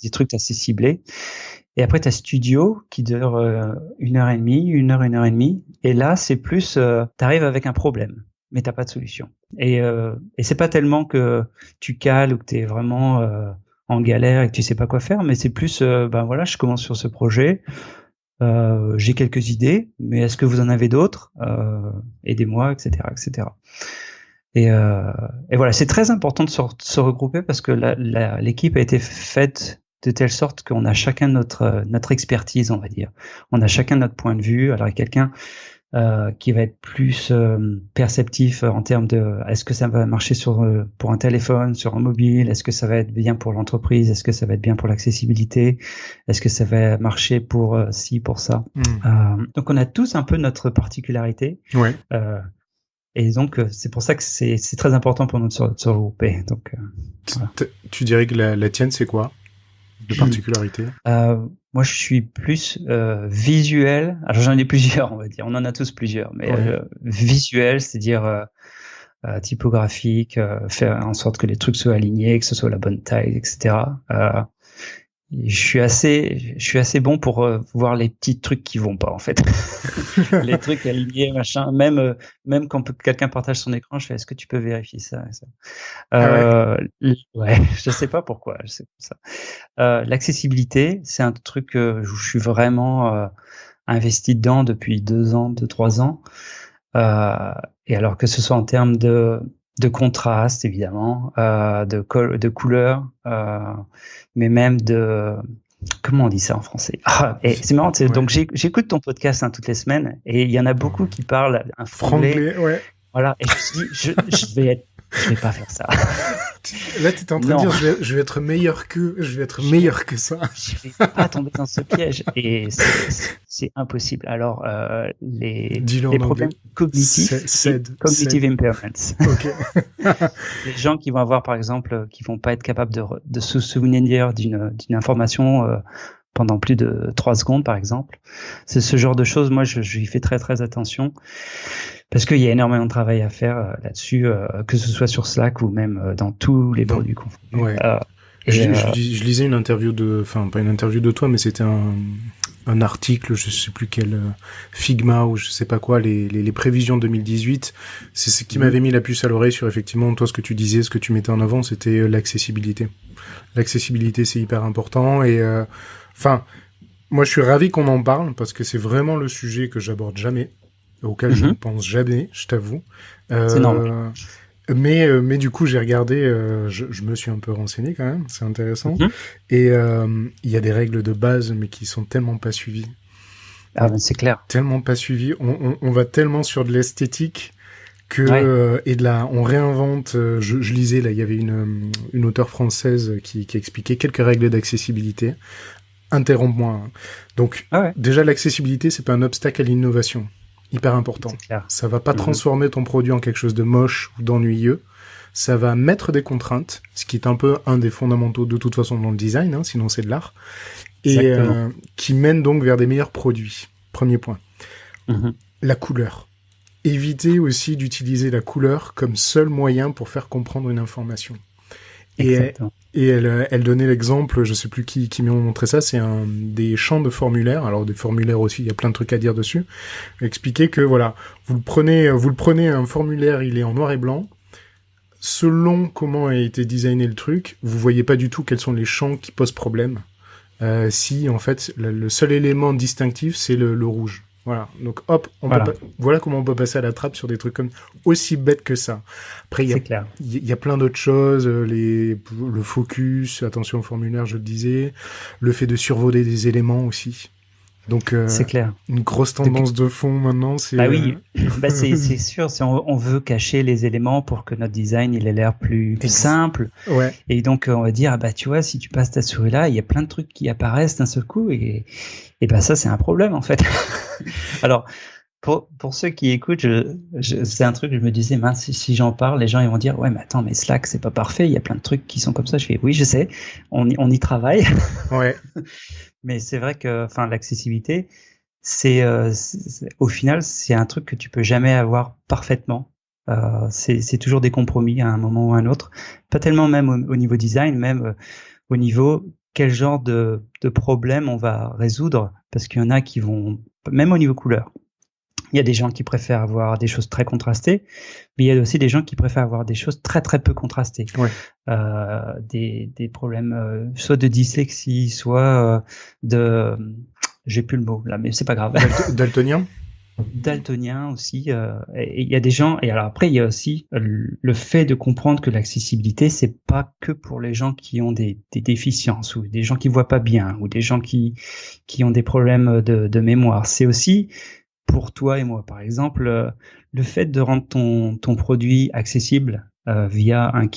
des trucs assez ciblés. Et après, tu as Studio qui dure 1h30. Et là, c'est plus, tu arrives avec un problème, mais t'as pas de solution. Et c'est pas tellement que tu cales ou que tu es vraiment en galère et que tu sais pas quoi faire, mais c'est plus, voilà, je commence sur ce projet. J'ai quelques idées, mais est-ce que vous en avez d'autres? Aidez-moi, etc., etc. Et voilà, c'est très important de se regrouper parce que l'équipe a été faite de telle sorte qu'on a chacun notre expertise, on va dire. On a chacun notre point de vue. Alors, il y a quelqu'un qui va être plus perceptif en termes de est-ce que ça va marcher pour un téléphone, sur un mobile, est-ce que ça va être bien pour l'entreprise, est-ce que ça va être bien pour l'accessibilité, est-ce que ça va marcher pour ci, pour ça. Donc on a tous un peu notre particularité. Ouais. Et donc c'est pour ça que c'est très important pour nous de se regrouper. Donc voilà. Tu dirais que la tienne c'est quoi de particularité? Moi, je suis plus visuel. Alors, j'en ai plusieurs, on va dire. On en a tous plusieurs, mais visuel, c'est-à-dire typographique, faire en sorte que les trucs soient alignés, que ce soit la bonne taille, etc. Je suis assez bon pour voir les petits trucs qui vont pas en fait. Les trucs alignés, machin. Même quand quelqu'un partage son écran, je fais est-ce que tu peux vérifier ça, et ça. Ouais, je sais pas pourquoi, je sais pas ça. L'accessibilité, c'est un truc où je suis vraiment investi dedans depuis 2-3 ans. Et alors que ce soit en termes de contraste évidemment, de couleur, mais même de comment on dit ça en français. Et c'est marrant, donc j'écoute ton podcast toutes les semaines et il y en a beaucoup qui parlent un franglais. Ouais. Voilà, et je me suis dit je vais pas faire ça. Là, tu es en train de dire je vais être meilleur que ça. Je vais pas tomber dans ce piège et c'est impossible. Alors les problèmes cognitive impairments. OK. Les gens qui vont avoir par exemple qui vont pas être capables de se souvenir d'une information pendant plus de 3 secondes par exemple. C'est ce genre de choses, moi j'y fais très très attention. Parce qu'il y a énormément de travail à faire là-dessus, que ce soit sur Slack ou même dans tous les produits confondus. Ouais. Je lisais une interview pas une interview de toi, mais c'était un article, je sais plus quel Figma ou je sais pas quoi, les prévisions 2018. C'est ce qui m'avait mis la puce à l'oreille sur effectivement toi ce que tu disais, ce que tu mettais en avant, c'était l'accessibilité. L'accessibilité, c'est hyper important et moi je suis ravi qu'on en parle parce que c'est vraiment le sujet que j'aborde jamais. Auquel je ne pense jamais, je t'avoue. C'est normal. Mais du coup, j'ai regardé, je me suis un peu renseigné quand même, c'est intéressant. Et il y a des règles de base, mais qui sont tellement pas suivies. Ah ben c'est clair. Tellement pas suivies. On va tellement sur de l'esthétique que et on réinvente. Je lisais là, il y avait une auteure française qui expliquait quelques règles d'accessibilité. Interromps-moi. Hein. Donc déjà, l'accessibilité, c'est pas un obstacle à l'innovation. Hyper important. Ça va pas transformer ton produit en quelque chose de moche ou d'ennuyeux. Ça va mettre des contraintes, ce qui est un peu un des fondamentaux de toute façon dans le design, hein, sinon c'est de l'art, et qui mène donc vers des meilleurs produits. Premier point. La couleur. Éviter aussi d'utiliser la couleur comme seul moyen pour faire comprendre une information. Et elle donnait l'exemple, je sais plus qui m'a montré ça, c'est des champs de formulaires. Alors des formulaires aussi, il y a plein de trucs à dire dessus. Expliquer que voilà, vous le prenez un formulaire, il est en noir et blanc. Selon comment a été designé le truc, vous voyez pas du tout quels sont les champs qui posent problème. Si en fait le seul élément distinctif c'est le rouge. Voilà, donc hop, voilà comment on peut passer à la trappe sur des trucs comme aussi bêtes que ça. Après, il y a plein d'autres choses, le focus, attention au formulaire, je le disais, le fait de survoler des éléments aussi. Donc, c'est clair. Une grosse tendance de fond maintenant, c'est... Bah oui, c'est sûr. On veut cacher les éléments pour que notre design il ait l'air plus simple. Ouais. Et donc on va dire tu vois, si tu passes ta souris là, il y a plein de trucs qui apparaissent d'un seul coup et ça c'est un problème en fait. Alors pour ceux qui écoutent, c'est un truc que je me disais mince, si j'en parle, les gens ils vont dire ouais mais attends mais Slack c'est pas parfait, il y a plein de trucs qui sont comme ça. Je fais oui je sais, on y travaille. Ouais. Mais c'est vrai que, l'accessibilité, c'est au final, c'est un truc que tu peux jamais avoir parfaitement. C'est toujours des compromis à un moment ou à un autre. Pas tellement même au niveau design, même au niveau quel genre de problème on va résoudre, parce qu'il y en a qui vont, même au niveau couleur. Il y a des gens qui préfèrent avoir des choses très contrastées, mais il y a aussi des gens qui préfèrent avoir des choses très très peu contrastées. Ouais. Des problèmes soit de dyslexie, soit j'ai plus le mot là, mais c'est pas grave. Daltonien aussi. Et il y a des gens. Et alors après, il y a aussi le fait de comprendre que l'accessibilité, c'est pas que pour les gens qui ont des déficiences ou des gens qui voient pas bien ou des gens qui ont des problèmes de mémoire. C'est aussi pour toi et moi, par exemple, le fait de rendre ton produit accessible via un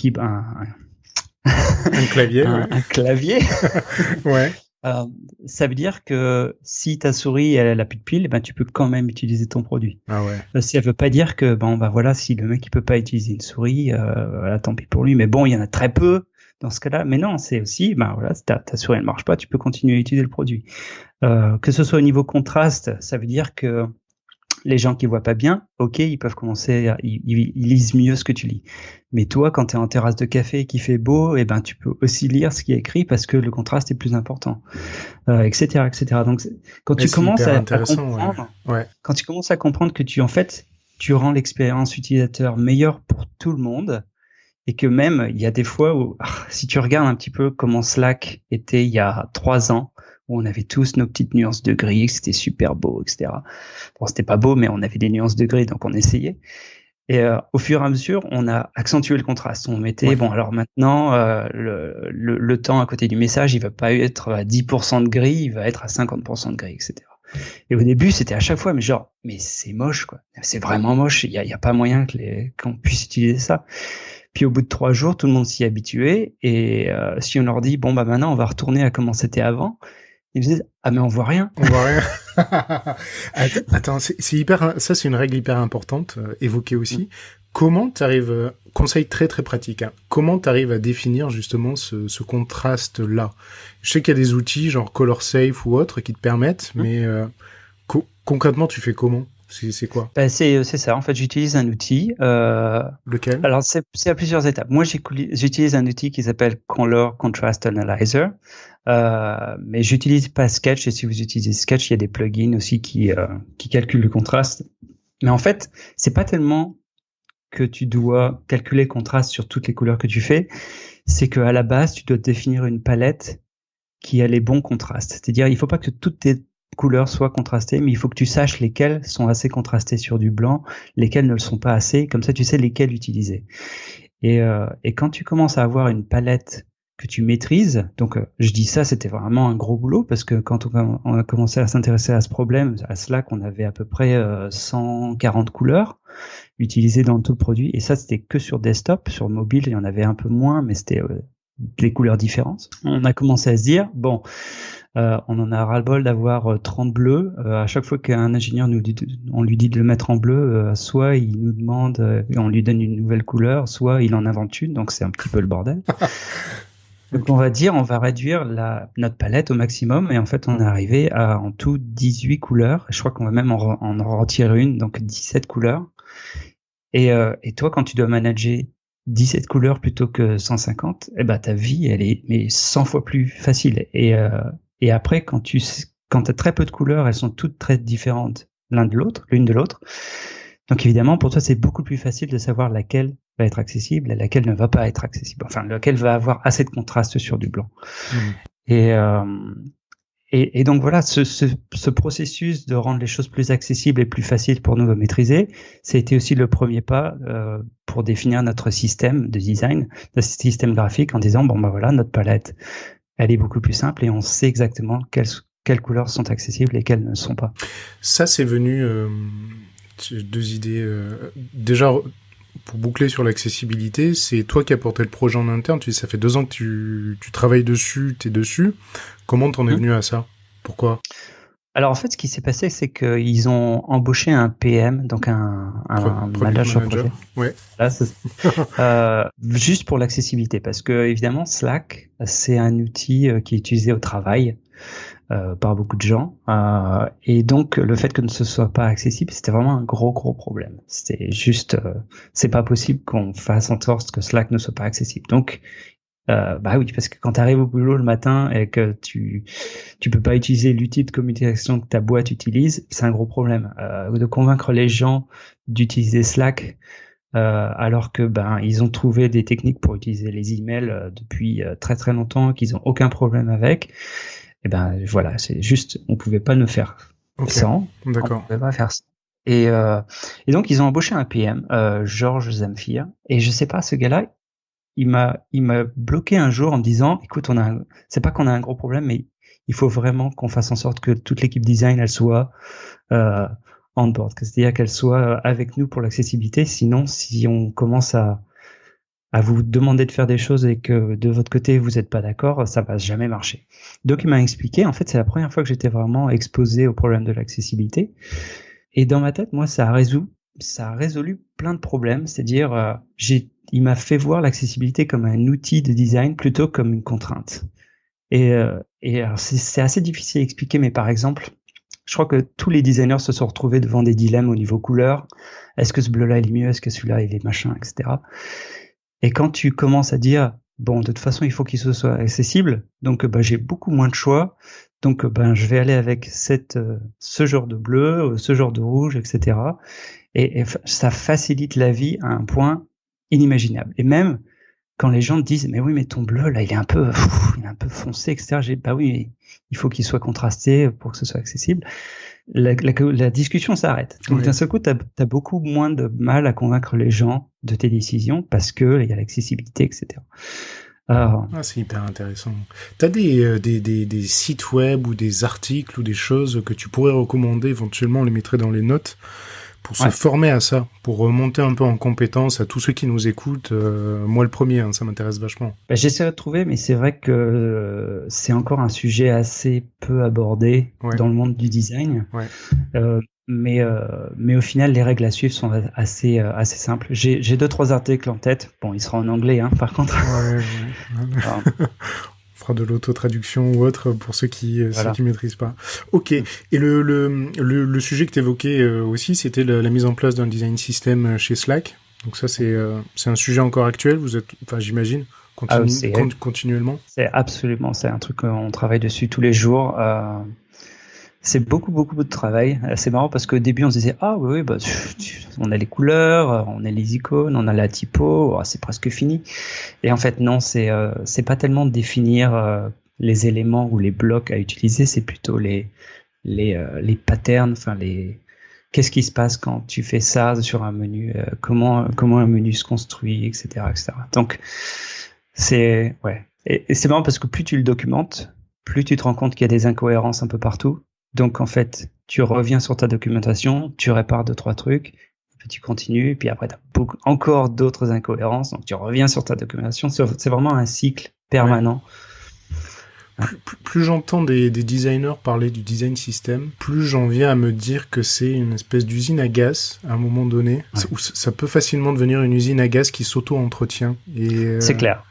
clavier, un clavier. Ouais. Ça veut dire que si ta souris elle a plus de piles, tu peux quand même utiliser ton produit. Ah ouais. Ça veut pas dire que voilà, si le mec il peut pas utiliser une souris, voilà, tant pis pour lui. Mais bon, il y en a très peu dans ce cas-là. Mais non, c'est aussi, voilà, si ta souris elle marche pas, tu peux continuer à utiliser le produit. Que ce soit au niveau contraste, ça veut dire que les gens qui voient pas bien, ok, ils peuvent commencer, ils lisent mieux ce que tu lis. Mais toi, quand tu es en terrasse de café et qu'il fait beau, tu peux aussi lire ce qui est écrit parce que le contraste est plus important, etc., etc. Donc, quand tu commences à comprendre, quand tu commences à comprendre que tu rends l'expérience utilisateur meilleure pour tout le monde, et que même il y a des fois où, si tu regardes un petit peu comment Slack était il y a 3 ans, où on avait tous nos petites nuances de gris, que c'était super beau, etc. Bon, c'était pas beau, mais on avait des nuances de gris, donc on essayait. Et au fur et à mesure, on a accentué le contraste. On mettait, alors maintenant, le temps à côté du message, il va pas être à 10% de gris, il va être à 50% de gris, etc. Et au début, c'était à chaque fois, mais c'est moche, quoi. C'est vraiment moche. Il y a pas moyen qu'on puisse utiliser ça. Puis au bout de 3 jours, tout le monde s'y est habitué. Et si on leur dit, maintenant, on va retourner à comment c'était avant, ils disent, mais on voit rien. On voit rien. Attends, c'est hyper, ça c'est une règle hyper importante, évoquée aussi. Comment t'arrives, conseil très très pratique, comment t'arrives à définir justement ce contraste-là? Je sais qu'il y a des outils genre Color Safe ou autres qui te permettent, mais concrètement tu fais comment? C'est quoi? C'est ça. En fait, j'utilise un outil. Lequel? Alors, c'est à plusieurs étapes. Moi, j'utilise un outil qui s'appelle Color Contrast Analyzer. Mais j'utilise pas Sketch. Et si vous utilisez Sketch, il y a des plugins aussi qui calculent le contraste. Mais en fait, c'est pas tellement que tu dois calculer le contraste sur toutes les couleurs que tu fais. C'est qu'à la base, tu dois définir une palette qui a les bons contrastes. C'est-à-dire, il faut pas que toutes tes couleurs soient contrastées, mais il faut que tu saches lesquelles sont assez contrastées sur du blanc, lesquelles ne le sont pas assez, comme ça tu sais lesquelles utiliser. Et quand tu commences à avoir une palette que tu maîtrises, donc je dis ça, c'était vraiment un gros boulot, parce que quand on a commencé à s'intéresser à ce problème, à Slack, on avait à peu près 140 couleurs utilisées dans tout le produit, et ça c'était que sur desktop. Sur mobile, il y en avait un peu moins, mais c'était des couleurs différentes. On a commencé à se dire, on en a ras-le-bol d'avoir 30 bleus. À chaque fois qu'un ingénieur on lui dit de le mettre en bleu, soit il nous demande, on lui donne une nouvelle couleur, soit il en invente une, donc c'est un petit peu le bordel. Donc on va réduire notre palette au maximum, et en fait on est arrivé à en tout 18 couleurs. Je crois qu'on va même en retirer une, donc 17 couleurs. Et toi, quand tu dois manager 17 couleurs plutôt que 150, ta vie elle est 100 fois plus facile. Et après, quand t'as très peu de couleurs, elles sont toutes très différentes l'une de l'autre. Donc évidemment, pour toi, c'est beaucoup plus facile de savoir laquelle va être accessible et laquelle ne va pas être accessible. Enfin, laquelle va avoir assez de contraste sur du blanc. Et donc voilà, ce processus de rendre les choses plus accessibles et plus faciles pour nous à maîtriser, ça a été aussi le premier pas pour définir notre système de design, notre système graphique, en disant voilà, notre palette, elle est beaucoup plus simple et on sait exactement quelles couleurs sont accessibles et quelles ne sont pas. Ça, c'est venu 2 idées. Déjà, pour boucler sur l'accessibilité, c'est toi qui as porté le projet en interne. Tu dis, ça fait 2 ans que tu travailles dessus, t'es dessus. Comment t'en es venu à ça? Pourquoi? Alors en fait, ce qui s'est passé, c'est qu'ils ont embauché un PM, donc un manager projet. Ouais. Là, juste pour l'accessibilité, parce que évidemment Slack, c'est un outil qui est utilisé au travail par beaucoup de gens, et donc le fait que ce soit pas accessible, c'était vraiment un gros problème. C'était juste, c'est pas possible qu'on fasse en sorte que Slack ne soit pas accessible. Donc bah oui, parce que quand tu arrives au boulot le matin et que tu peux pas utiliser l'outil de communication que ta boîte utilise, c'est un gros problème. De convaincre les gens d'utiliser Slack alors que ils ont trouvé des techniques pour utiliser les emails depuis très longtemps, qu'ils ont aucun problème avec. Et voilà, c'est juste, on pouvait pas le faire sans. D'accord. On pouvait pas faire ça. Et donc ils ont embauché un PM, Georges Zamfir, et je sais pas, ce gars-là, il m'a bloqué un jour en me disant, écoute, c'est pas qu'on a un gros problème, mais il faut vraiment qu'on fasse en sorte que toute l'équipe design, elle soit on board, c'est-à-dire qu'elle soit avec nous pour l'accessibilité. Sinon, si on commence à vous demander de faire des choses et que de votre côté vous n'êtes pas d'accord, ça va jamais marcher. Donc il m'a expliqué, en fait, c'est la première fois que j'étais vraiment exposé au problème de l'accessibilité. Et dans ma tête, moi, ça a résolu plein de problèmes, c'est-à-dire il m'a fait voir l'accessibilité comme un outil de design plutôt comme une contrainte. Et alors c'est assez difficile à expliquer, mais par exemple, je crois que tous les designers se sont retrouvés devant des dilemmes au niveau couleur. Est-ce que ce bleu-là il est mieux? Est-ce que celui-là il est machin, etc. Et quand tu commences à dire, bon, de toute façon, il faut qu'il soit accessible, donc j'ai beaucoup moins de choix, donc je vais aller avec ce genre de bleu, ce genre de rouge, etc. Et ça facilite la vie à un point inimaginable. Et même quand les gens te disent, mais oui, mais ton bleu, là, il est un peu foncé, etc. Bah oui, mais il faut qu'il soit contrasté pour que ce soit accessible. La discussion s'arrête. Donc d'un seul coup, t'as beaucoup moins de mal à convaincre les gens de tes décisions parce que il y a l'accessibilité, etc. C'est hyper intéressant. T'as des sites web ou des articles ou des choses que tu pourrais recommander, éventuellement on les mettrait dans les notes, pour se former à ça, pour remonter un peu en compétence à tous ceux qui nous écoutent. Moi le premier, ça m'intéresse vachement. J'essaierai de trouver, mais c'est vrai que c'est encore un sujet assez peu abordé dans le monde du design. Mais au final, les règles à suivre sont assez simples. J'ai 2-3 articles en tête. Bon, ils seront en anglais, par contre. On fera de l'auto-traduction ou autre pour ceux qui maîtrisent pas. Ok. Et le sujet que tu évoquais aussi, c'était la mise en place d'un design system chez Slack. Donc ça, c'est un sujet encore actuel. Vous êtes, j'imagine, continuellement. C'est un truc qu'on travaille dessus tous les jours. C'est beaucoup de travail. C'est marrant parce qu'au début on se disait on a les couleurs, on a les icônes, on a la typo, c'est presque fini. Et en fait non, c'est pas tellement de définir les éléments ou les blocs à utiliser, c'est plutôt les patterns, qu'est-ce qui se passe quand tu fais ça sur un menu, comment un menu se construit, etc. Donc c'est et c'est marrant parce que plus tu le documentes, plus tu te rends compte qu'il y a des incohérences un peu partout. Donc, en fait, tu reviens sur ta documentation, tu répares 2-3 trucs, puis tu continues, puis après, tu as encore d'autres incohérences, donc tu reviens sur ta documentation. C'est vraiment un cycle permanent. Plus j'entends des designers parler du design system, plus j'en viens à me dire que c'est une espèce d'usine à gaz, à un moment donné, où ça peut facilement devenir une usine à gaz qui s'auto-entretient. C'est clair.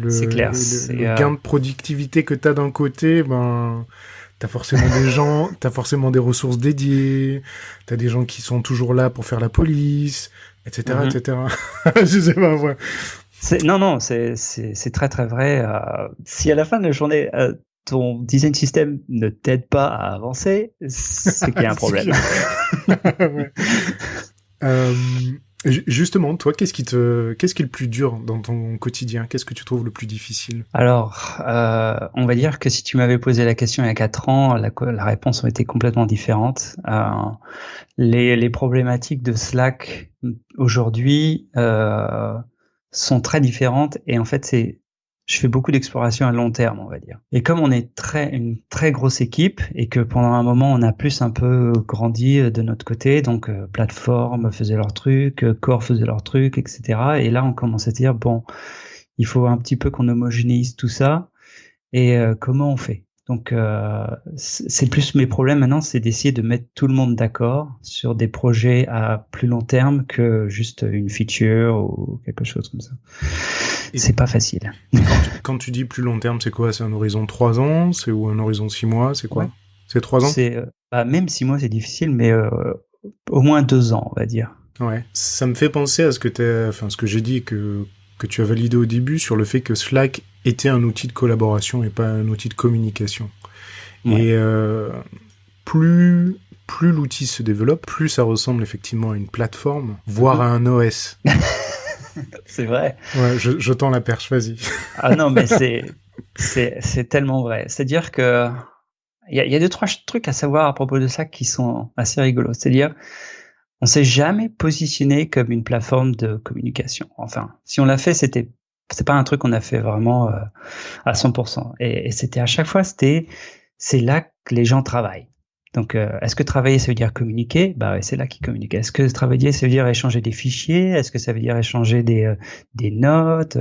C'est clair. Le gain de productivité que tu as d'un côté, t'as forcément des gens, t'as forcément des ressources dédiées, t'as des gens qui sont toujours là pour faire la police, etc., etc. Je sais pas, c'est très vrai. Si à la fin de la journée, ton design system ne t'aide pas à avancer, c'est qu'il y a un problème. Justement, toi, qu'est-ce qui est le plus dur dans ton quotidien? Qu'est-ce que tu trouves le plus difficile? Alors, on va dire que si tu m'avais posé la question il y a 4 ans, la réponse aurait été complètement différente. Les problématiques de Slack aujourd'hui sont très différentes et en fait, je fais beaucoup d'exploration à long terme, on va dire. Et comme on est une très grosse équipe et que pendant un moment, on a plus un peu grandi de notre côté, donc plateforme faisait leur truc, core faisait leur truc, etc. Et là, on commence à se dire, bon, il faut un petit peu qu'on homogénéise tout ça. Et comment on fait? Donc, c'est plus mes problèmes maintenant, c'est d'essayer de mettre tout le monde d'accord sur des projets à plus long terme que juste une feature ou quelque chose comme ça. C'est pas facile. Quand tu dis plus long terme, c'est quoi? C'est un horizon de 3 ans? C'est ou un horizon de 6 mois? C'est quoi? Ouais. C'est 3 ans? Même 6 mois, c'est difficile, mais au moins 2 ans, on va dire. Ouais. Ça me fait penser à ce que j'ai dit que tu as validé au début sur le fait que Slack était un outil de collaboration et pas un outil de communication. Ouais. Et plus l'outil se développe, plus ça ressemble effectivement à une plateforme, voire à un OS. C'est vrai. Ouais, je tends la perche, vas-y. Ah non, mais c'est tellement vrai. C'est-à-dire que il y a 2-3 trucs à savoir à propos de Slack qui sont assez rigolos. C'est-à-dire, on s'est jamais positionné comme une plateforme de communication. Enfin, si on l'a fait, c'est pas un truc qu'on a fait vraiment à 100%. Et c'était à chaque fois, c'est là que les gens travaillent. Donc, est-ce que travailler, ça veut dire communiquer? Bah, c'est là qu'ils communiquent. Est-ce que travailler, ça veut dire échanger des fichiers? Est-ce que ça veut dire échanger des notes,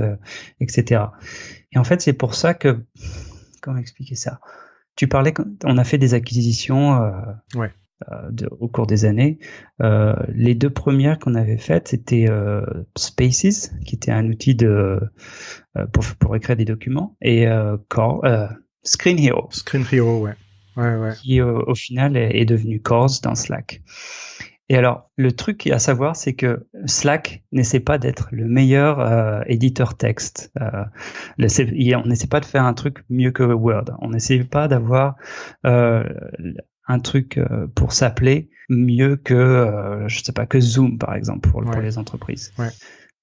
etc. Et en fait, c'est pour ça que, comment expliquer ça? Tu parlais, on a fait des acquisitions. Ouais. Au cours des années. Les 2 premières qu'on avait faites, c'était Spaces, qui était un outil pour écrire des documents, et Screen Hero. Screen Hero, ouais. Qui au final est devenu Cores dans Slack. Et alors, le truc à savoir, c'est que Slack n'essaie pas d'être le meilleur éditeur texte. On n'essaie pas de faire un truc mieux que Word. On n'essaie pas d'avoir un truc pour s'appeler mieux que je sais pas, que Zoom par exemple pour les entreprises. Ouais.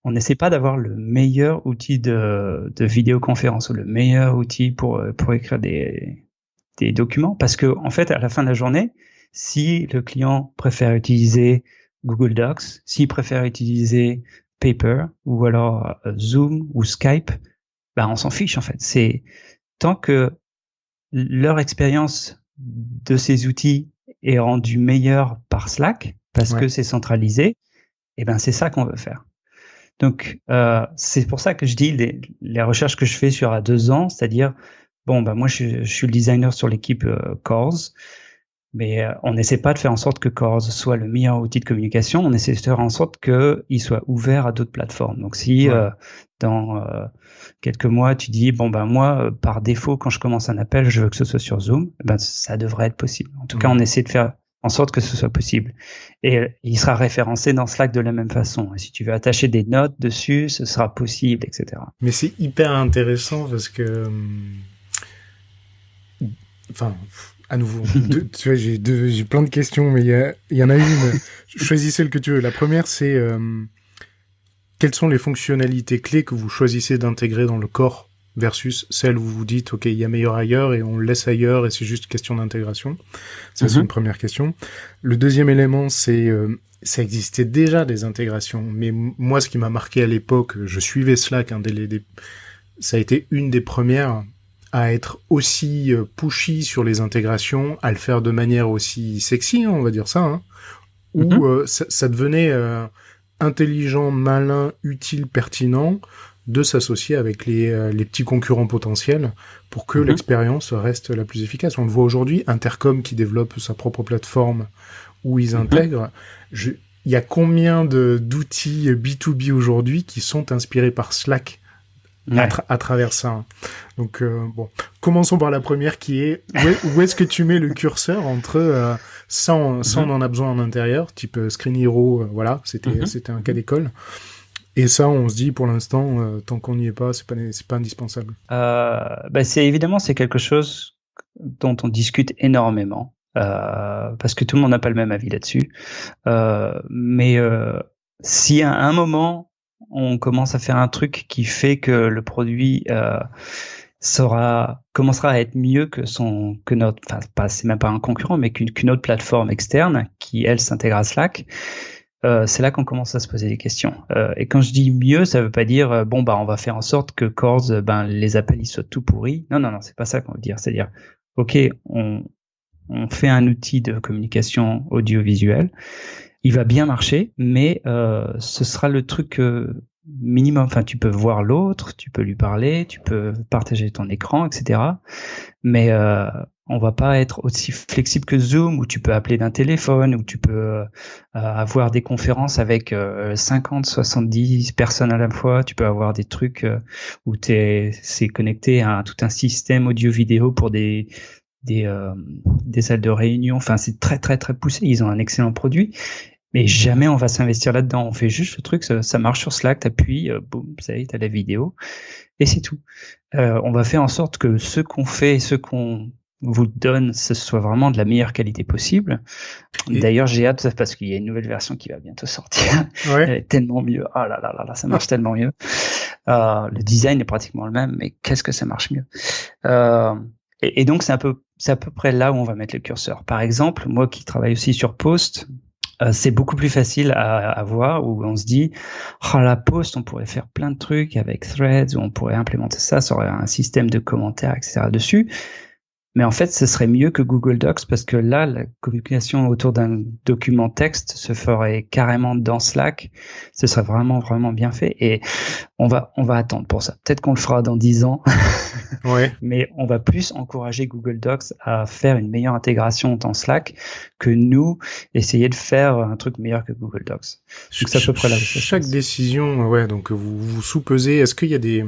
On n'essaie pas d'avoir le meilleur outil de vidéoconférence ou le meilleur outil pour écrire des documents, parce que en fait à la fin de la journée, si le client préfère utiliser Google Docs, s'il préfère utiliser Paper ou alors Zoom ou Skype, ben on s'en fiche en fait. C'est tant que leur expérience de ces outils est rendu meilleur par Slack parce que c'est centralisé, et ben c'est ça qu'on veut faire. Donc c'est pour ça que je dis les recherches que je fais sur à 2 ans, c'est-à-dire bon ben moi je suis le designer sur l'équipe Cores, mais on n'essaie pas de faire en sorte que Cores soit le meilleur outil de communication, on essaie de faire en sorte qu'il soit ouvert à d'autres plateformes. Donc si dans quelques mois tu dis bon ben moi par défaut quand je commence un appel je veux que ce soit sur Zoom, ben ça devrait être possible. En tout cas on essaie de faire en sorte que ce soit possible, et il sera référencé dans Slack de la même façon. Et si tu veux attacher des notes dessus, ce sera possible, etc. Mais c'est hyper intéressant parce que enfin à nouveau, tu vois, j'ai plein de questions, mais il y en a une. Choisis celle que tu veux. La première, c'est quelles sont les fonctionnalités clés que vous choisissez d'intégrer dans le core versus celles où vous dites, OK, il y a meilleur ailleurs et on le laisse ailleurs et c'est juste question d'intégration. Ça, c'est une première question. Le deuxième élément, c'est ça existait déjà des intégrations, mais moi, ce qui m'a marqué à l'époque, je suivais Slack, ça a été une des premières à être aussi pushy sur les intégrations, à le faire de manière aussi sexy, on va dire ça, où ça devenait intelligent, malin, utile, pertinent de s'associer avec les petits concurrents potentiels pour que l'expérience reste la plus efficace. On le voit aujourd'hui, Intercom qui développe sa propre plateforme où ils intègrent. Il y a combien d'outils B2B aujourd'hui qui sont inspirés par Slack à travers ça. Donc bon, commençons par la première qui est où est-ce que tu mets le curseur entre ça on en a besoin en intérieur, type Screen Hero, voilà, c'était un cas d'école. Et ça, on se dit pour l'instant, tant qu'on n'y est pas, c'est pas indispensable. C'est quelque chose dont on discute énormément, parce que tout le monde n'a pas le même avis là-dessus. Mais si à un moment on commence à faire un truc qui fait que le produit commencera à être mieux que notre, c'est même pas un concurrent, mais qu'une autre plateforme externe qui elle s'intègre à Slack, c'est là qu'on commence à se poser des questions. Et quand je dis mieux, ça veut pas dire on va faire en sorte que Chords, les appels ils soient tout pourris. Non, c'est pas ça qu'on veut dire. C'est-à-dire, ok, on fait un outil de communication audiovisuelle, il va bien marcher, mais ce sera le truc minimum. Enfin, tu peux voir l'autre, tu peux lui parler, tu peux partager ton écran, etc. Mais on va pas être aussi flexible que Zoom, où tu peux appeler d'un téléphone, où tu peux avoir des conférences avec 50, 70 personnes à la fois. Tu peux avoir des trucs où c'est connecté à tout un système audio-vidéo pour des salles de réunion. Enfin, c'est très très très poussé. Ils ont un excellent produit, mais jamais on va s'investir là-dedans. On fait juste le truc, ça marche sur Slack, t'appuies, boum, ça y est, t'as la vidéo, et c'est tout. On va faire en sorte que ce qu'on fait, ce qu'on vous donne, ce soit vraiment de la meilleure qualité possible. D'ailleurs, j'ai hâte parce qu'il y a une nouvelle version qui va bientôt sortir. Ouais. Elle est tellement mieux. Oh là là là là, ça marche tellement mieux. Le design est pratiquement le même, mais qu'est-ce que ça marche mieux. Et donc c'est à peu près là où on va mettre le curseur. Par exemple, moi qui travaille aussi sur Post, c'est beaucoup plus facile à voir, où on se dit, la Post, on pourrait faire plein de trucs avec Threads, où on pourrait implémenter ça aurait un système de commentaires, etc. dessus. Mais en fait, ce serait mieux que Google Docs, parce que là, la communication autour d'un document texte se ferait carrément dans Slack. Ce serait vraiment, vraiment bien fait. Et on va attendre pour ça. Peut-être qu'on le fera dans 10 ans. Ouais. Mais on va plus encourager Google Docs à faire une meilleure intégration dans Slack que nous essayer de faire un truc meilleur que Google Docs. Donc c'est à peu près là. Chaque décision, ouais, donc vous sous-pesez. Est-ce qu'il y a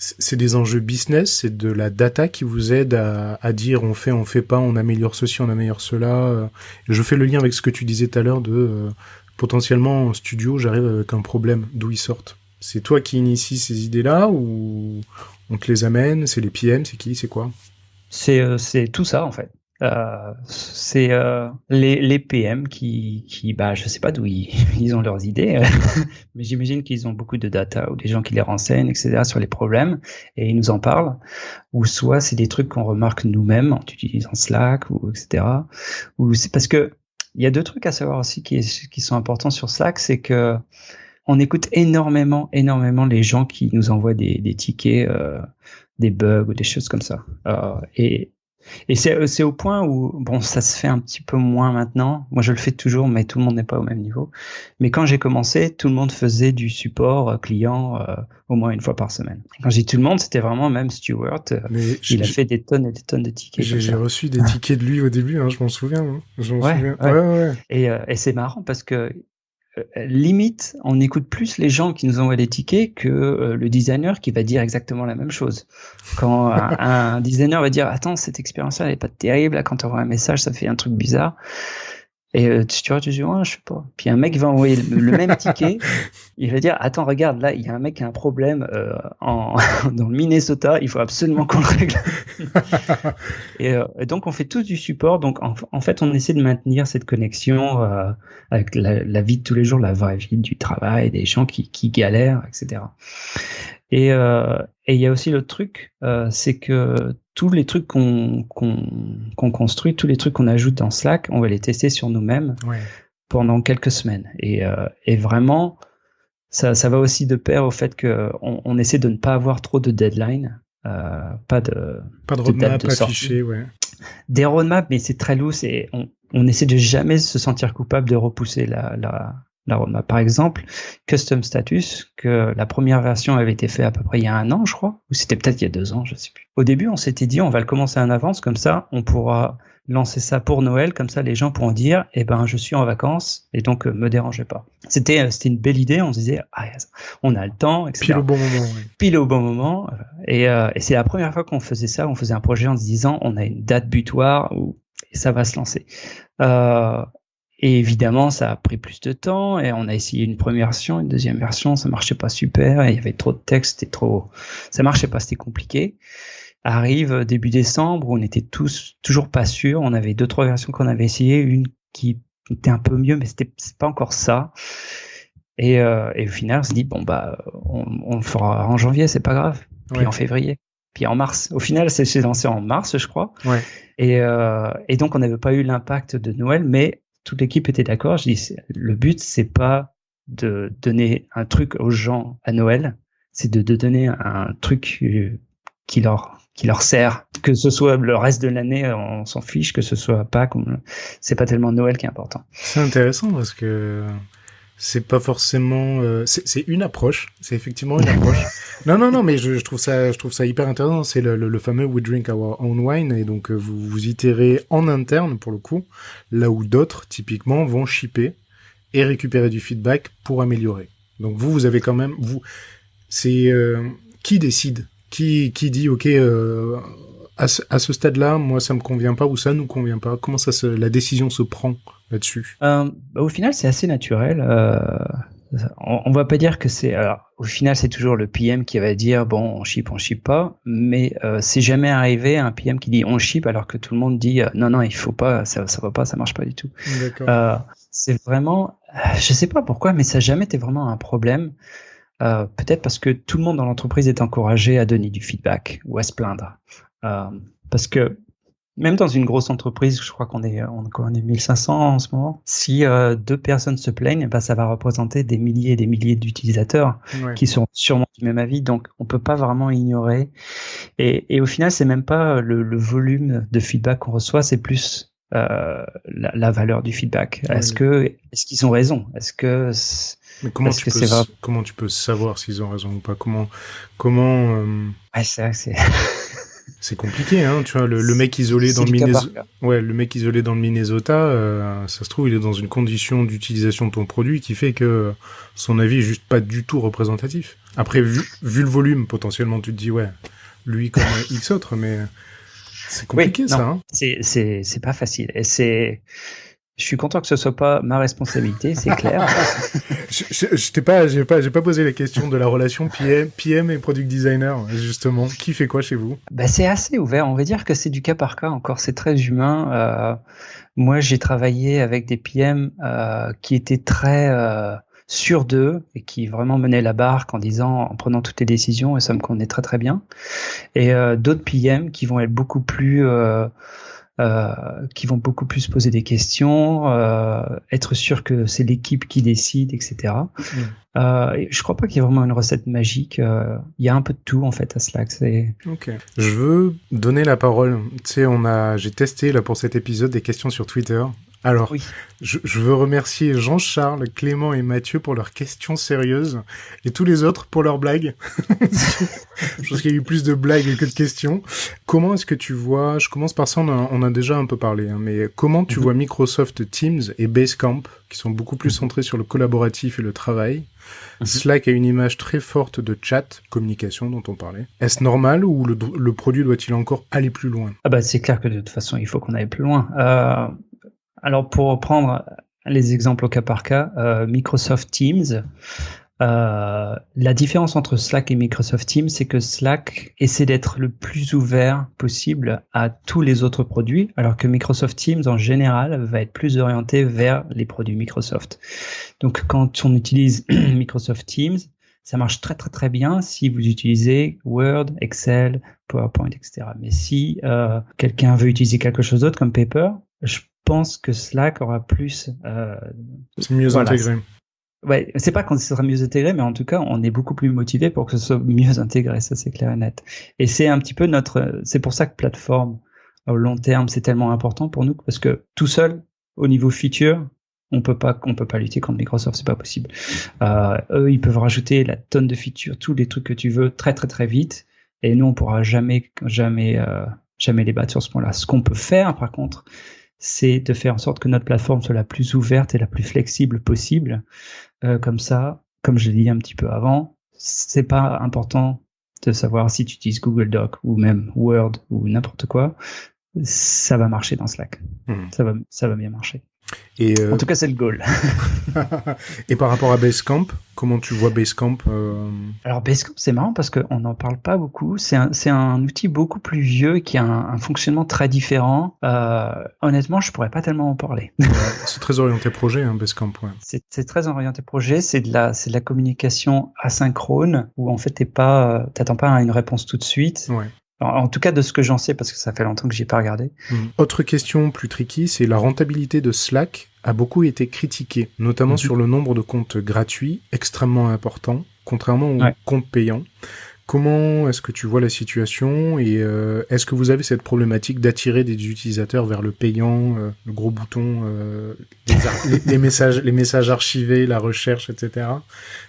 c'est des enjeux business, c'est de la data qui vous aide à dire on fait pas, on améliore ceci, on améliore cela. Je fais le lien avec ce que tu disais tout à l'heure de potentiellement en studio, j'arrive avec un problème, d'où ils sortent. C'est toi qui initie ces idées-là ou on te les amène? C'est les PM, c'est qui, c'est quoi? C'est tout ça en fait. C'est les PM qui je sais pas d'où ils ont leurs idées, mais j'imagine qu'ils ont beaucoup de data ou des gens qui les renseignent, etc. sur les problèmes et ils nous en parlent. Ou soit c'est des trucs qu'on remarque nous-mêmes en utilisant Slack ou etc. Ou c'est parce que il y a deux trucs à savoir aussi qui sont importants sur Slack, c'est que on écoute énormément les gens qui nous envoient des tickets, des bugs ou des choses comme ça. Et c'est au point où, ça se fait un petit peu moins maintenant. Moi, je le fais toujours, mais tout le monde n'est pas au même niveau. Mais quand j'ai commencé, tout le monde faisait du support client au moins une fois par semaine. Quand j'ai dit tout le monde, c'était vraiment même Stuart. Il a fait des tonnes et des tonnes de tickets. J'ai reçu des tickets de lui au début, je m'en souviens. Ouais. Et c'est marrant parce que limite, on écoute plus les gens qui nous envoient des tickets que le designer qui va dire exactement la même chose. Quand un designer va dire « Attends, cette expérience-là, elle est pas terrible, là, quand tu envoies un message, ça fait un truc bizarre. » Et tu dis « Ouais, je sais pas. » Puis un mec va envoyer le même ticket, il va dire « Attends, regarde, là, il y a un mec qui a un problème dans le Minnesota, il faut absolument qu'on le règle. » Et donc, on fait tous du support. Donc, en fait, on essaie de maintenir cette connexion avec la vie de tous les jours, la vraie vie du travail, des gens qui galèrent, etc. Et il y a aussi l'autre truc, c'est que tous les trucs qu'on construit, tous les trucs qu'on ajoute dans Slack, on va les tester sur nous-mêmes pendant quelques semaines. Et vraiment, ça va aussi de pair au fait que on essaie de ne pas avoir trop de deadline, pas de roadmap affiché, ouais. Des roadmaps, mais c'est très loose et on essaie de jamais se sentir coupable de repousser la roadmap. Par exemple, Custom Status, que la première version avait été faite à peu près il y a 1 an, je crois, ou c'était peut-être il y a 2 ans, je sais plus. Au début, on s'était dit, on va le commencer en avance, comme ça, on pourra lancer ça pour Noël, comme ça, les gens pourront dire, je suis en vacances, et donc, me dérangez pas. C'était une belle idée, on se disait, on a le temps, etc. Pile au bon moment, oui. Pile au bon moment, et c'est la première fois qu'on faisait ça, on faisait un projet en se disant, on a une date butoir, et ça va se lancer. Et évidemment, ça a pris plus de temps et on a essayé une première version, une deuxième version, ça marchait pas super et il y avait trop de texte, ça marchait pas, c'était compliqué. Arrive début décembre où on était toujours pas sûrs, on avait 2-3 versions qu'on avait essayé, une qui était un peu mieux mais c'est pas encore ça. Et au final, on s'est dit on le fera en janvier, c'est pas grave. Puis en février, puis en mars. Au final, c'est lancé en mars, je crois. Ouais. Et donc on n'avait pas eu l'impact de Noël, mais toute l'équipe était d'accord. Je dis, le but, c'est pas de donner un truc aux gens à Noël, c'est de donner un truc qui leur sert, que ce soit le reste de l'année, on s'en fiche, que ce soit Pâques, c'est pas tellement Noël qui est important. C'est intéressant parce que c'est pas forcément, c'est une approche, c'est effectivement une approche. Non, mais je trouve ça hyper intéressant. C'est le fameux We Drink Our Own Wine, et donc vous itérez en interne pour le coup, là où d'autres typiquement vont shipper et récupérer du feedback pour améliorer. Donc vous avez quand même, c'est qui décide, qui dit ok, à ce stade-là, moi ça me convient pas ou ça nous convient pas. Comment la décision se prend là-dessus? Au final, c'est assez naturel. On va pas dire que c'est. Alors, au final, c'est toujours le PM qui va dire bon, on ship pas. Mais c'est jamais arrivé un PM qui dit on ship alors que tout le monde dit non, il faut pas, ça va pas, ça marche pas du tout. D'accord. C'est vraiment, je sais pas pourquoi, mais ça n'a jamais été vraiment un problème. Peut-être parce que tout le monde dans l'entreprise est encouragé à donner du feedback ou à se plaindre. Parce que même dans une grosse entreprise, je crois qu'on est 1500 en ce moment. Si 2 personnes se plaignent, ça va représenter des milliers et des milliers d'utilisateurs qui sont sûrement du même avis. Donc, on peut pas vraiment ignorer. Et au final, c'est même pas le volume de feedback qu'on reçoit, c'est plus la valeur du feedback. Est-ce qu'ils ont raison? Mais comment tu peux savoir s'ils ont raison ou pas? Comment c'est vrai que c'est c'est compliqué, hein, tu vois, le mec isolé dans le Minnesota. Ouais, le mec isolé dans le Minnesota, ça se trouve, il est dans une condition d'utilisation de ton produit qui fait que son avis est juste pas du tout représentatif. Après, vu le volume, potentiellement, tu te dis, ouais, lui comme X autres, mais c'est compliqué, ça, hein. C'est pas facile. Et je suis content que ce soit pas ma responsabilité, c'est clair. J'ai pas posé la question de la relation PM et product designer, justement. Qui fait quoi chez vous? C'est assez ouvert. On va dire que c'est du cas par cas encore. C'est très humain. Moi, j'ai travaillé avec des PM qui étaient très sûrs d'eux et qui vraiment menaient la barque en prenant toutes les décisions, et ça me convenait très très bien. Et d'autres PM qui vont être beaucoup plus se poser des questions, être sûr que c'est l'équipe qui décide, etc. Je crois pas qu'il y ait vraiment une recette magique. Il y a un peu de tout en fait à Slack. Ok. Je veux donner la parole. Tu sais, j'ai testé là pour cet épisode des questions sur Twitter. Alors, oui. Je veux remercier Jean-Charles, Clément et Mathieu pour leurs questions sérieuses et tous les autres pour leurs blagues. Je pense qu'il y a eu plus de blagues que de questions. Comment est-ce que tu vois, je commence par ça, on a déjà un peu parlé, hein, mais comment tu vois Microsoft Teams et Basecamp, qui sont beaucoup plus centrés sur le collaboratif et le travail? Slack a une image très forte de chat, communication dont on parlait. Est-ce normal ou le produit doit-il encore aller plus loin? C'est clair que de toute façon, il faut qu'on aille plus loin. Alors, pour prendre les exemples au cas par cas, Microsoft Teams, la différence entre Slack et Microsoft Teams, c'est que Slack essaie d'être le plus ouvert possible à tous les autres produits, alors que Microsoft Teams, en général, va être plus orienté vers les produits Microsoft. Donc, quand on utilise Microsoft Teams, ça marche très très très bien si vous utilisez Word, Excel, PowerPoint, etc. Mais si quelqu'un veut utiliser quelque chose d'autre comme Paper, je pense que Slack aura plus... c'est mieux intégré. Ouais, c'est pas qu'on sera mieux intégré, mais en tout cas, on est beaucoup plus motivé pour que ce soit mieux intégré, ça c'est clair et net. Et c'est un petit peu c'est pour ça que plateforme, au long terme, c'est tellement important pour nous, parce que tout seul, au niveau feature, on peut pas lutter contre Microsoft, c'est pas possible. Eux, ils peuvent rajouter la tonne de features, tous les trucs que tu veux, très très très vite, et nous, on pourra jamais les battre sur ce point-là. Ce qu'on peut faire, par contre, c'est de faire en sorte que notre plateforme soit la plus ouverte et la plus flexible possible. Comme ça, comme je l'ai dit un petit peu avant, c'est pas important de savoir si tu utilises Google Doc ou même Word ou n'importe quoi, ça va marcher dans Slack. Ça va bien marcher. Et en tout cas, c'est le goal. Et par rapport à Basecamp, comment tu vois Basecamp Alors Basecamp, c'est marrant parce qu'on n'en parle pas beaucoup. C'est un outil beaucoup plus vieux qui a un fonctionnement très différent. Honnêtement, je pourrais pas tellement en parler. C'est très orienté projet, hein, Basecamp. Ouais. C'est très orienté projet. C'est de la communication asynchrone où en fait t'attends pas à une réponse tout de suite. Ouais. En tout cas, de ce que j'en sais, parce que ça fait longtemps que j'y ai pas regardé. Autre question plus tricky, c'est la rentabilité de Slack a beaucoup été critiqué, notamment sur le nombre de comptes gratuits, extrêmement important, contrairement aux comptes payants. Comment est-ce que tu vois la situation et est-ce que vous avez cette problématique d'attirer des utilisateurs vers le payant, le gros bouton, les messages archivés, la recherche, etc.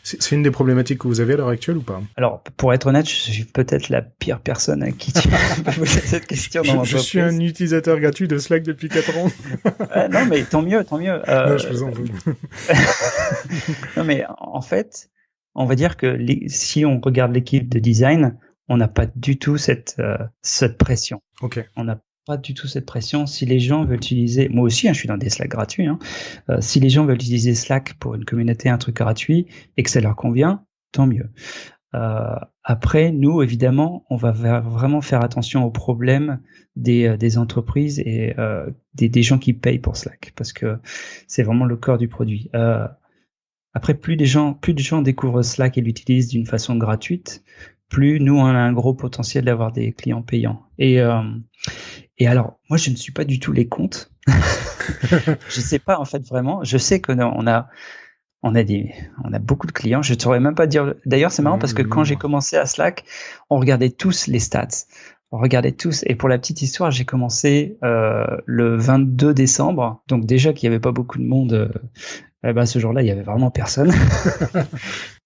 C'est une des problématiques que vous avez à l'heure actuelle ou pas? Alors, pour être honnête, je suis peut-être la pire personne à qui tu peux poser cette question dans l'entreprise. Je suis un utilisateur gratuit de Slack depuis 4 ans. Non, mais tant mieux. Non, je plaisante. Non, mais en fait, on va dire que si on regarde l'équipe de design, on n'a pas du tout cette pression. Ok. On n'a pas du tout cette pression. Si les gens veulent utiliser, moi aussi, je suis dans des Slack gratuits. Si les gens veulent utiliser Slack pour une communauté, un truc gratuit, et que ça leur convient, tant mieux. Après, nous, évidemment, on va vraiment faire attention aux problèmes des entreprises et des gens qui payent pour Slack, parce que c'est vraiment le cœur du produit. Après, plus de gens découvrent Slack et l'utilisent d'une façon gratuite, plus nous, on a un gros potentiel d'avoir des clients payants. Et alors, moi, je ne suis pas du tout les comptes. Je sais pas, en fait, vraiment. Je sais que on a beaucoup de clients. Je ne saurais même pas dire. D'ailleurs, c'est marrant parce que quand j'ai commencé à Slack, on regardait tous les stats. On regardait tous. Et pour la petite histoire, j'ai commencé le 22 décembre. Donc déjà qu'il n'y avait pas beaucoup de monde. Ce jour-là, il y avait vraiment personne.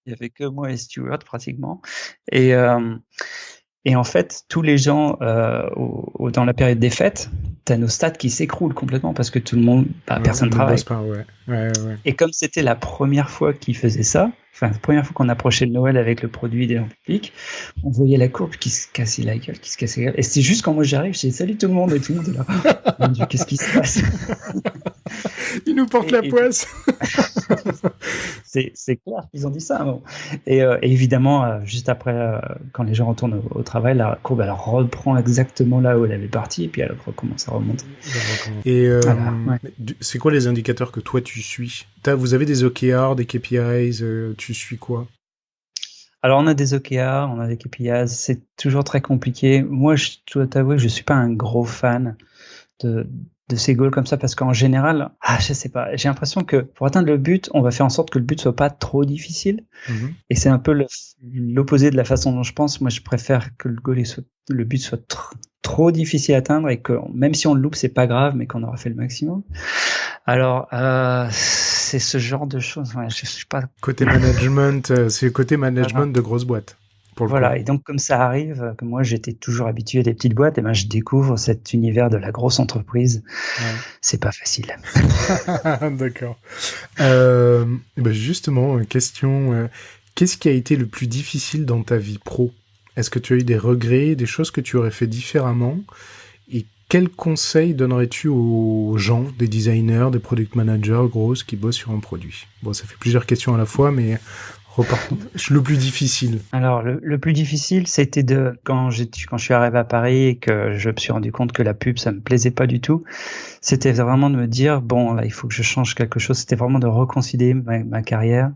Il y avait que moi et Stuart pratiquement. Et en fait, tous les gens dans la période des fêtes, t'as nos stats qui s'écroulent complètement parce que tout le monde, personne travaille. Pas, ouais. Et comme c'était la première fois qu'ils faisaient ça, enfin la première fois qu'on approchait de Noël avec le produit des public, on voyait la courbe qui se cassait la gueule, Et c'est juste quand moi j'arrive, je dis salut tout le monde et tout le monde est là. Oh, mon Dieu, qu'est-ce qui se passe? Ils nous portent la poisse. C'est clair qu'ils ont dit ça. Bon. Et évidemment, juste après, quand les gens retournent au travail, la courbe elle reprend exactement là où elle avait parti et puis elle recommence à remonter. Et voilà, c'est quoi les indicateurs que toi tu suis? Vous avez des OKR, des KPIs, tu suis quoi? Alors on a des OKR, on a des KPIs, c'est toujours très compliqué. Moi, je dois t'avouer que je suis pas un gros fan de ces goals comme ça parce qu'en général, je sais pas, j'ai l'impression que pour atteindre le but, on va faire en sorte que le but soit pas trop difficile. Et c'est un peu l'opposé de la façon dont je pense. Moi, je préfère que le but soit trop difficile à atteindre et que même si on le loupe, c'est pas grave, mais qu'on aura fait le maximum. Alors, c'est ce genre de choses. Ouais, je suis pas. Côté management, c'est côté management de grosses boîtes. Voilà, et donc comme ça arrive, que moi j'étais toujours habitué des petites boîtes, et ben je découvre cet univers de la grosse entreprise. Ouais. C'est pas facile. D'accord. Justement, question, qu'est-ce qui a été le plus difficile dans ta vie pro? Est-ce que tu as eu des regrets, des choses que tu aurais fait différemment? Et quels conseils donnerais-tu aux gens, des designers, des product managers grosses qui bossent sur un produit? Bon, ça fait plusieurs questions à la fois, mais le plus difficile. Alors, le plus difficile, c'était quand je suis arrivé à Paris et que je me suis rendu compte que la pub, ça me plaisait pas du tout. C'était vraiment de me dire, bon, là, il faut que je change quelque chose. C'était vraiment de reconsidérer ma carrière.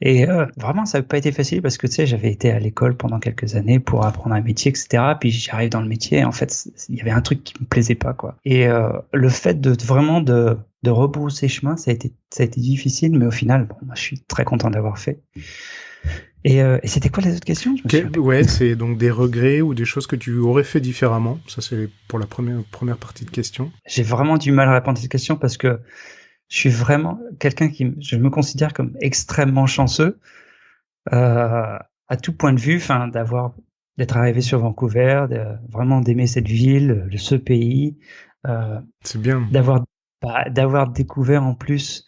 Et vraiment, ça n'a pas été facile parce que, tu sais, j'avais été à l'école pendant quelques années pour apprendre un métier, etc. Puis j'arrive dans le métier et en fait, il y avait un truc qui me plaisait pas, quoi. Et le fait de rebrousser chemin, ça a été difficile, mais au final, bon, moi, je suis très content d'avoir fait. Et c'était quoi les autres questions? Ouais, c'est donc des regrets ou des choses que tu aurais fait différemment. Ça, c'est pour la première partie de question. J'ai vraiment du mal à répondre à cette question parce que je suis vraiment quelqu'un je me considère comme extrêmement chanceux à tout point de vue, enfin d'être arrivé sur Vancouver, vraiment d'aimer cette ville, ce pays. C'est bien. D'avoir découvert en plus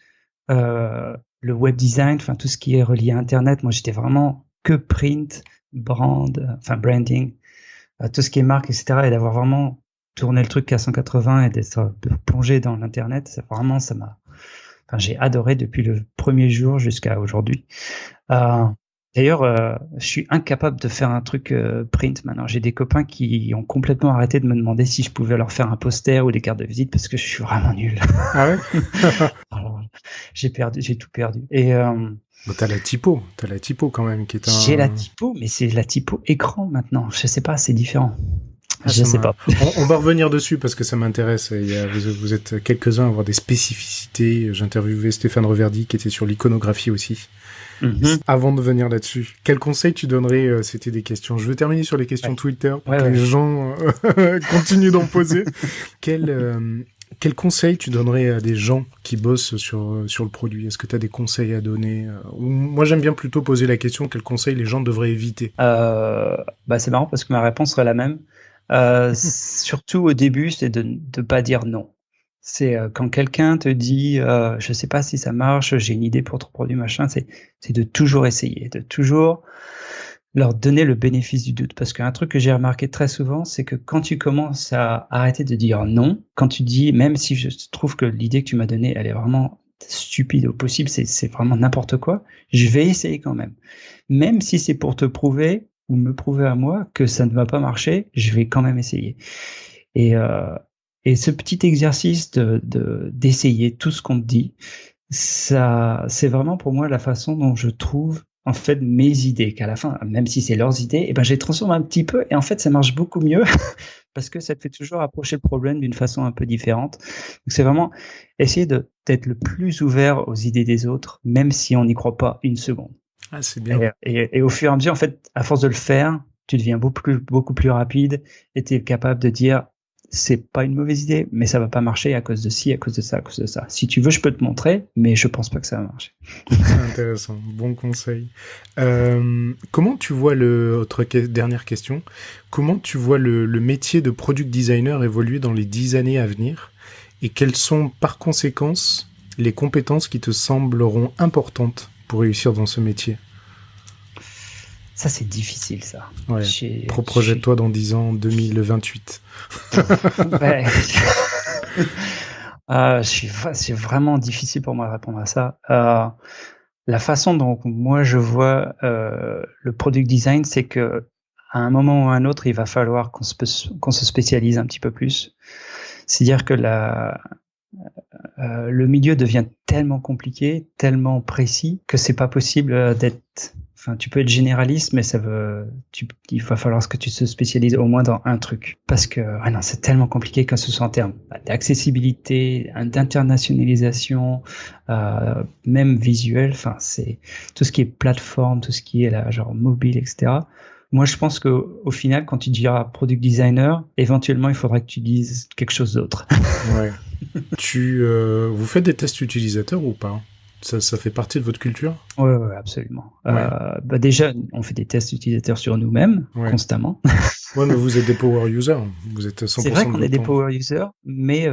le web design, enfin tout ce qui est relié à Internet. Moi, j'étais vraiment que print, branding, tout ce qui est marque, etc. Et d'avoir vraiment tourné le truc à 180 et d'être plongé dans l'Internet, j'ai adoré depuis le premier jour jusqu'à aujourd'hui. D'ailleurs, je suis incapable de faire un truc print maintenant. J'ai des copains qui ont complètement arrêté de me demander si je pouvais leur faire un poster ou des cartes de visite parce que je suis vraiment nul. Ah ouais? Alors, j'ai tout perdu. Et t'as la typo quand même qui est J'ai la typo, mais c'est la typo écran maintenant. Je sais pas, c'est différent. Je sais pas. On va revenir dessus parce que ça m'intéresse. Vous êtes quelques-uns à avoir des spécificités. J'ai interviewé Stéphane Reverdy qui était sur l'iconographie aussi. Avant de venir là-dessus, quel conseil tu donnerais? C'était des questions. Je veux terminer sur les questions Twitter pour que les gens continuent d'en poser. Quel conseil tu donnerais à des gens qui bossent sur le produit? Est-ce que tu as des conseils à donner? Moi, j'aime bien plutôt poser la question quels conseils les gens devraient éviter. C'est marrant parce que ma réponse serait la même. Surtout au début, c'est de ne pas dire non. C'est quand quelqu'un te dit je sais pas si ça marche, j'ai une idée pour ton produit, machin, c'est de toujours essayer, de toujours leur donner le bénéfice du doute. Parce qu'un truc que j'ai remarqué très souvent, c'est que quand tu commences à arrêter de dire non, quand tu dis, même si je trouve que l'idée que tu m'as donnée, elle est vraiment stupide au possible, c'est vraiment n'importe quoi, je vais essayer quand même. Même si c'est pour te prouver ou me prouver à moi que ça ne va pas marcher, je vais quand même essayer. Et ce petit exercice d'essayer tout ce qu'on te dit, ça, c'est vraiment pour moi la façon dont je trouve en fait mes idées, qu'à la fin, même si c'est leurs idées, je les transforme un petit peu et en fait ça marche beaucoup mieux parce que ça te fait toujours approcher le problème d'une façon un peu différente. Donc c'est vraiment essayer d'être le plus ouvert aux idées des autres, même si on n'y croit pas une seconde. Ah, c'est bien. Et au fur et à mesure, en fait, à force de le faire, tu deviens beaucoup plus rapide et tu es capable de dire c'est pas une mauvaise idée, mais ça va pas marcher à cause de ci, à cause de ça, à cause de ça. Si tu veux, je peux te montrer, mais je pense pas que ça va marcher. Intéressant, bon conseil. Comment tu vois dernière question, comment tu vois le métier de product designer évoluer dans les 10 années à venir et quelles sont par conséquence les compétences qui te sembleront importantes pour réussir dans ce métier? Ça, c'est difficile, ça. Ouais. Projette-toi dans 10 ans, 2028. Ouais. C'est vraiment difficile pour moi de répondre à ça. La façon dont moi je vois le product design, c'est que à un moment ou à un autre, il va falloir qu'on se spécialise un petit peu plus. C'est-à-dire que le milieu devient tellement compliqué, tellement précis, que c'est pas possible d'être. Enfin, tu peux être généraliste, mais il va falloir que tu te spécialises au moins dans un truc. Parce que, c'est tellement compliqué que ce soit en termes d'accessibilité, d'internationalisation, même visuel. Enfin, c'est tout ce qui est plateforme, tout ce qui est là, genre mobile, etc. Moi, je pense qu'au final, quand tu diras product designer, éventuellement, il faudra que tu dises quelque chose d'autre. Ouais. Vous faites des tests utilisateurs ou pas? Ça fait partie de votre culture? Ouais, absolument. Ouais. Déjà, on fait des tests utilisateurs sur nous-mêmes, constamment. Ouais, mais vous êtes des power users. Vous êtes 100% C'est vrai qu'on est des power users, mais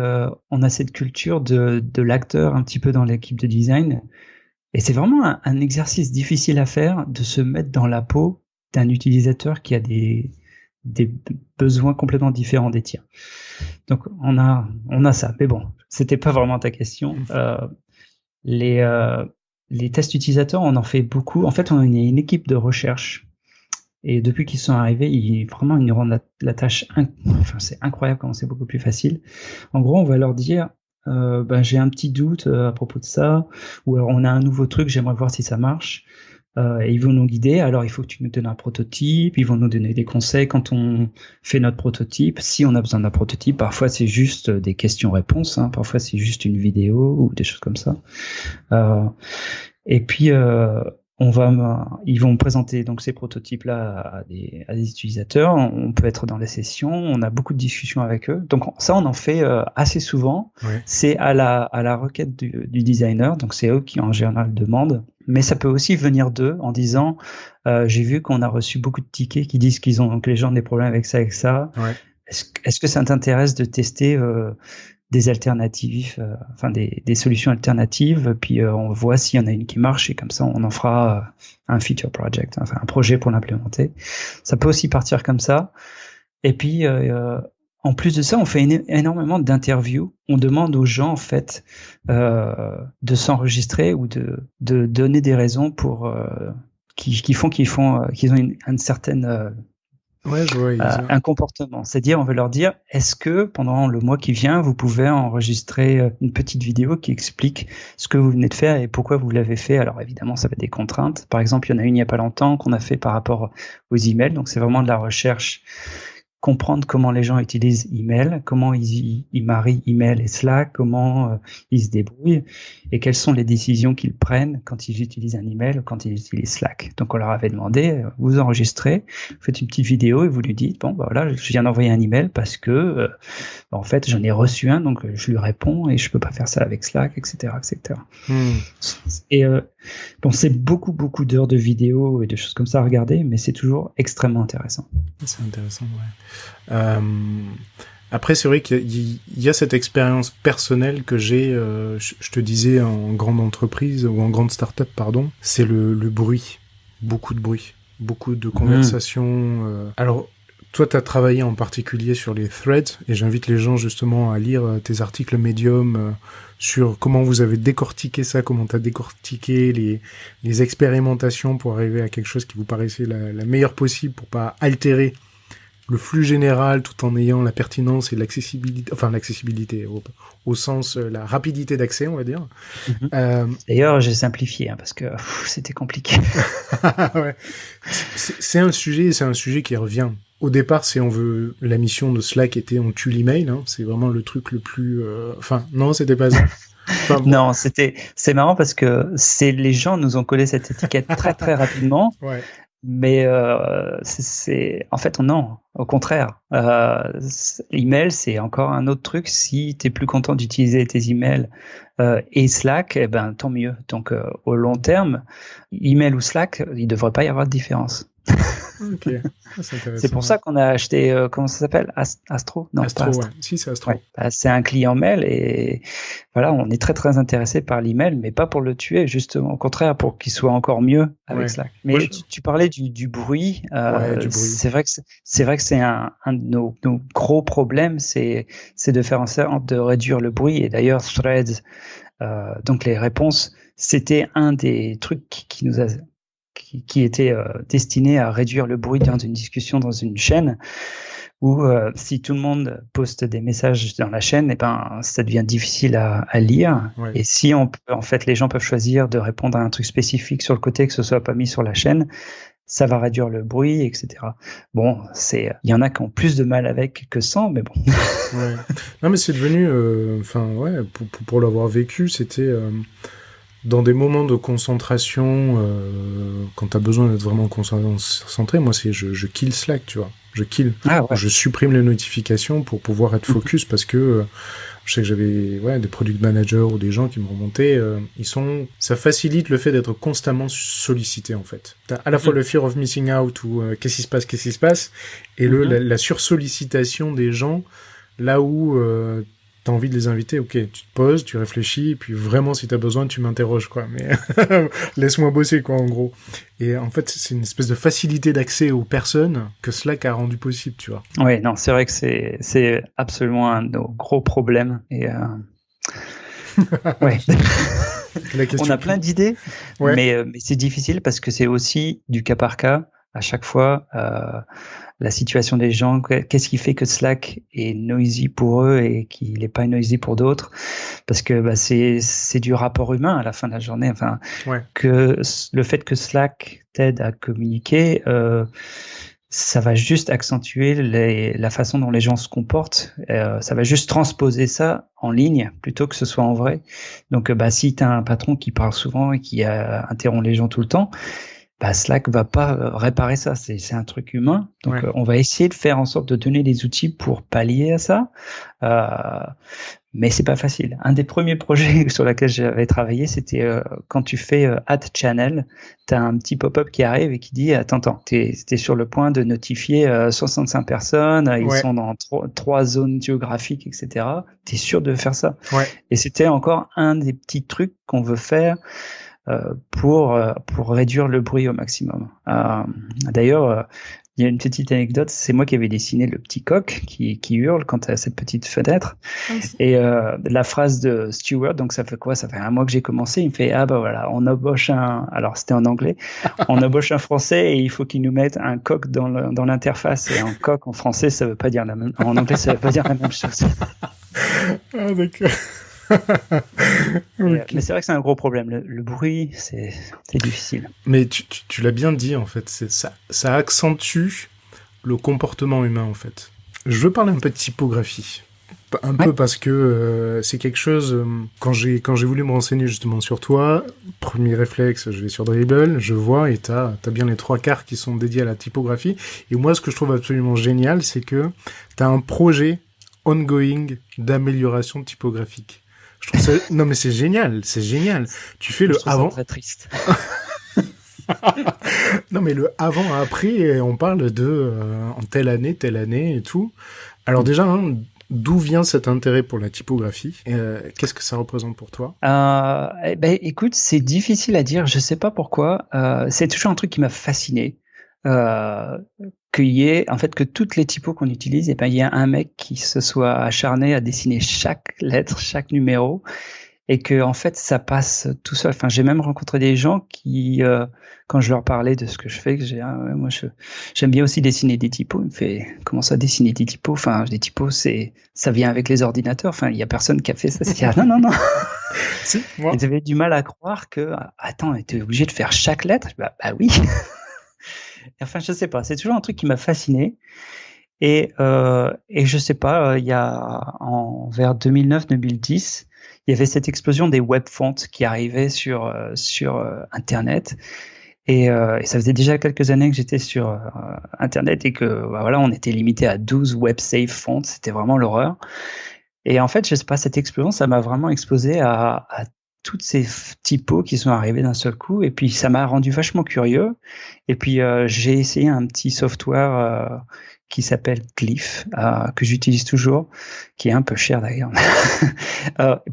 on a cette culture de l'acteur un petit peu dans l'équipe de design. Et c'est vraiment un exercice difficile à faire de se mettre dans la peau d'un utilisateur qui a des besoins complètement différents des tiens. Donc, on a ça. Mais bon, c'était pas vraiment ta question. Les tests utilisateurs, on en fait beaucoup. En fait, on a une équipe de recherche. Et depuis qu'ils sont arrivés, ils rendent la tâche... c'est incroyable comment c'est beaucoup plus facile. En gros, on va leur dire j'ai un petit doute à propos de ça, ou alors on a un nouveau truc, j'aimerais voir si ça marche. Et ils vont nous guider. Alors, il faut que tu nous donnes un prototype. Ils vont nous donner des conseils quand on fait notre prototype. Si on a besoin d'un prototype, parfois c'est juste des questions-réponses. Parfois c'est juste une vidéo ou des choses comme ça. Et puis ils vont présenter donc ces prototypes-là à des utilisateurs. On peut être dans les sessions. On a beaucoup de discussions avec eux. Donc ça, on en fait assez souvent. Ouais. C'est à la requête du designer. Donc c'est eux qui en général demandent. Mais ça peut aussi venir d'eux en disant j'ai vu qu'on a reçu beaucoup de tickets qui disent que les gens ont des problèmes avec ça, avec ça. Ouais. Est-ce que ça t'intéresse de tester des alternatives, des solutions alternatives, puis on voit s'il y en a une qui marche et comme ça on en fera un feature project, un projet pour l'implémenter. Ça peut aussi partir comme ça. Et puis en plus de ça, on fait énormément d'interviews. On demande aux gens en fait de s'enregistrer ou de donner des raisons pour qu'ils ont une certaine un comportement. C'est-à-dire, on veut leur dire, est-ce que pendant le mois qui vient, vous pouvez enregistrer une petite vidéo qui explique ce que vous venez de faire et pourquoi vous l'avez fait. Alors évidemment, ça va être des contraintes. Par exemple, il y en a une il n'y a pas longtemps qu'on a fait par rapport aux emails. Donc c'est vraiment de la recherche comprendre comment les gens utilisent email, comment ils marient email et Slack, comment ils se débrouillent et quelles sont les décisions qu'ils prennent quand ils utilisent un email ou quand ils utilisent Slack. Donc on leur avait demandé, vous enregistrez, vous faites une petite vidéo et vous lui dites, bon, bah voilà, je viens d'envoyer un email parce que, en fait, j'en ai reçu un, donc je lui réponds et je peux pas faire ça avec Slack, etc., etc. Et bon, c'est beaucoup d'heures de vidéos et de choses comme ça à regarder, mais c'est toujours extrêmement intéressant. C'est intéressant, ouais. Après, c'est vrai qu'il y a cette expérience personnelle que j'ai, je te disais, en grande entreprise ou en grande start-up, pardon, c'est le bruit. Beaucoup de bruit. Beaucoup de conversations. Alors, toi, tu as travaillé en particulier sur les threads, et j'invite les gens justement à lire tes articles Medium sur comment vous avez décortiqué ça, comment tu as décortiqué les expérimentations pour arriver à quelque chose qui vous paraissait la meilleure possible pour pas altérer le flux général tout en ayant la pertinence et l'accessibilité, enfin l'accessibilité au sens la rapidité d'accès, on va dire. D'ailleurs, j'ai simplifié parce que c'était compliqué. Ouais. C'est un sujet qui revient. Au départ, la mission de Slack était on tue l'email, hein, c'est vraiment le truc le plus non, c'était pas ça. Enfin, bon. Non, c'est marrant parce que les gens nous ont collé cette étiquette très très rapidement. Ouais. Mais en fait non, au contraire. Email, c'est encore un autre truc. Si tu es plus content d'utiliser tes emails et Slack, eh ben tant mieux. Donc au long terme, email ou Slack, il devrait pas y avoir de différence. Ok, c'est C'est pour ça qu'on a acheté, comment ça s'appelle, Astro? Non, Astro, pas Astro. ouais. Si, c'est Astro. Ouais. Bah, c'est un client mail et voilà, on est très très intéressé par l'email, mais pas pour le tuer, justement, au contraire, pour qu'il soit encore mieux avec Slack. Mais tu parlais du bruit. Du bruit. C'est vrai que c'est un de nos gros problèmes, c'est de faire en sorte de réduire le bruit. Et d'ailleurs, Threads, donc les réponses, c'était un des trucs qui était destiné à réduire le bruit dans une discussion dans une chaîne où si tout le monde poste des messages dans la chaîne, ça devient difficile à lire. Ouais. Et si en fait les gens peuvent choisir de répondre à un truc spécifique sur le côté que ce soit pas mis sur la chaîne, ça va réduire le bruit, etc. Bon, il y en a qui ont plus de mal avec que sans, mais bon. Ouais. Non, mais c'est devenu, pour l'avoir vécu, c'était dans des moments de concentration, quand t'as besoin d'être vraiment concentré, moi je kill Slack, tu vois. Je supprime les notifications pour pouvoir être focus parce que je sais que j'avais des product managers ou des gens qui me remontaient, ça facilite le fait d'être constamment sollicité en fait. T'as à la fois le fear of missing out ou qu'est-ce qui se passe et la sursollicitation des gens là où t'as envie de les inviter, ok, tu te poses, tu réfléchis, et puis vraiment, si t'as besoin, tu m'interroges, quoi, mais laisse-moi bosser, quoi, en gros. Et en fait, c'est une espèce de facilité d'accès aux personnes que Slack a rendu possible, tu vois. Oui, non, c'est vrai que c'est absolument un de nos gros problèmes, et ouais. On a plein d'idées, mais c'est difficile parce que c'est aussi du cas par cas, à chaque fois, la situation des gens, qu'est-ce qui fait que Slack est noisy pour eux et qu'il n'est pas noisy pour d'autres, parce que c'est du rapport humain à la fin de la journée, que le fait que Slack t'aide à communiquer, ça va juste accentuer la façon dont les gens se comportent, ça va juste transposer ça en ligne plutôt que ce soit en vrai. Donc si tu as un patron qui parle souvent et qui interrompt les gens tout le temps, Slack va pas réparer ça, c'est un truc humain. Donc on va essayer de faire en sorte de donner des outils pour pallier à ça, mais c'est pas facile. Un des premiers projets sur lesquels j'avais travaillé, c'était quand tu fais add channel, t'as un petit pop-up qui arrive et qui dit attends, t'es sur le point de notifier 65 personnes, ils sont dans trois zones géographiques, etc. T'es sûr de faire ça? Et c'était encore un des petits trucs qu'on veut faire pour réduire le bruit au maximum. D'ailleurs, il y a une petite anecdote, c'est moi qui avais dessiné le petit coq qui hurle quand tu as cette petite fenêtre. Et la phrase de Stewart, donc ça fait quoi? Ça fait un mois que j'ai commencé, il me fait voilà, on embauche alors c'était en anglais, on embauche un français et il faut qu'il nous mette un coq dans l'interface. Et un coq en français, ça veut pas dire en anglais, ça veut pas dire la même chose. Ah d'accord. Mais c'est vrai que c'est un gros problème. Le bruit, c'est difficile. Mais tu l'as bien dit en fait. Ça accentue le comportement humain en fait. Je veux parler un peu de typographie. Un peu parce que c'est quelque chose, quand j'ai voulu me renseigner justement sur toi, premier réflexe, je vais sur Dribbble, je vois et t'as bien les 3/4 qui sont dédiés à la typographie. Et moi, ce que je trouve absolument génial, c'est que t'as un projet ongoing d'amélioration typographique. Je trouve ça, non mais c'est génial. Tu fais le avant. Très triste. Non mais le avant-après, on parle de en telle année et tout. Alors déjà, hein, d'où vient cet intérêt pour la typographie? Qu'est-ce que ça représente pour toi? Écoute, c'est difficile à dire. Je sais pas pourquoi. C'est toujours un truc qui m'a fasciné. Que toutes les typos qu'on utilise, il y a un mec qui se soit acharné à dessiner chaque lettre, chaque numéro, et que en fait ça passe tout seul. Enfin, j'ai même rencontré des gens qui, quand je leur parlais de ce que je fais, que j'aime bien aussi dessiner des typos. Il me fait, comment ça dessiner des typos? Enfin, des typos, ça vient avec les ordinateurs. Enfin, il y a personne qui a fait ça. Non. Si, moi. Ils avaient du mal à croire que, attends, t'es obligé de faire chaque lettre? Bah oui. Enfin, je sais pas. C'est toujours un truc qui m'a fasciné. Et je sais pas, il y a vers 2009-2010, il y avait cette explosion des web fonts qui arrivaient sur Internet. Et ça faisait déjà quelques années que j'étais sur Internet et que on était limité à 12 web safe fonts. C'était vraiment l'horreur. Et en fait, je sais pas, cette explosion, ça m'a vraiment exposé à toutes ces typos qui sont arrivés d'un seul coup. Et puis, ça m'a rendu vachement curieux. Et puis, j'ai essayé un petit software qui s'appelle Glyph, que j'utilise toujours, qui est un peu cher d'ailleurs,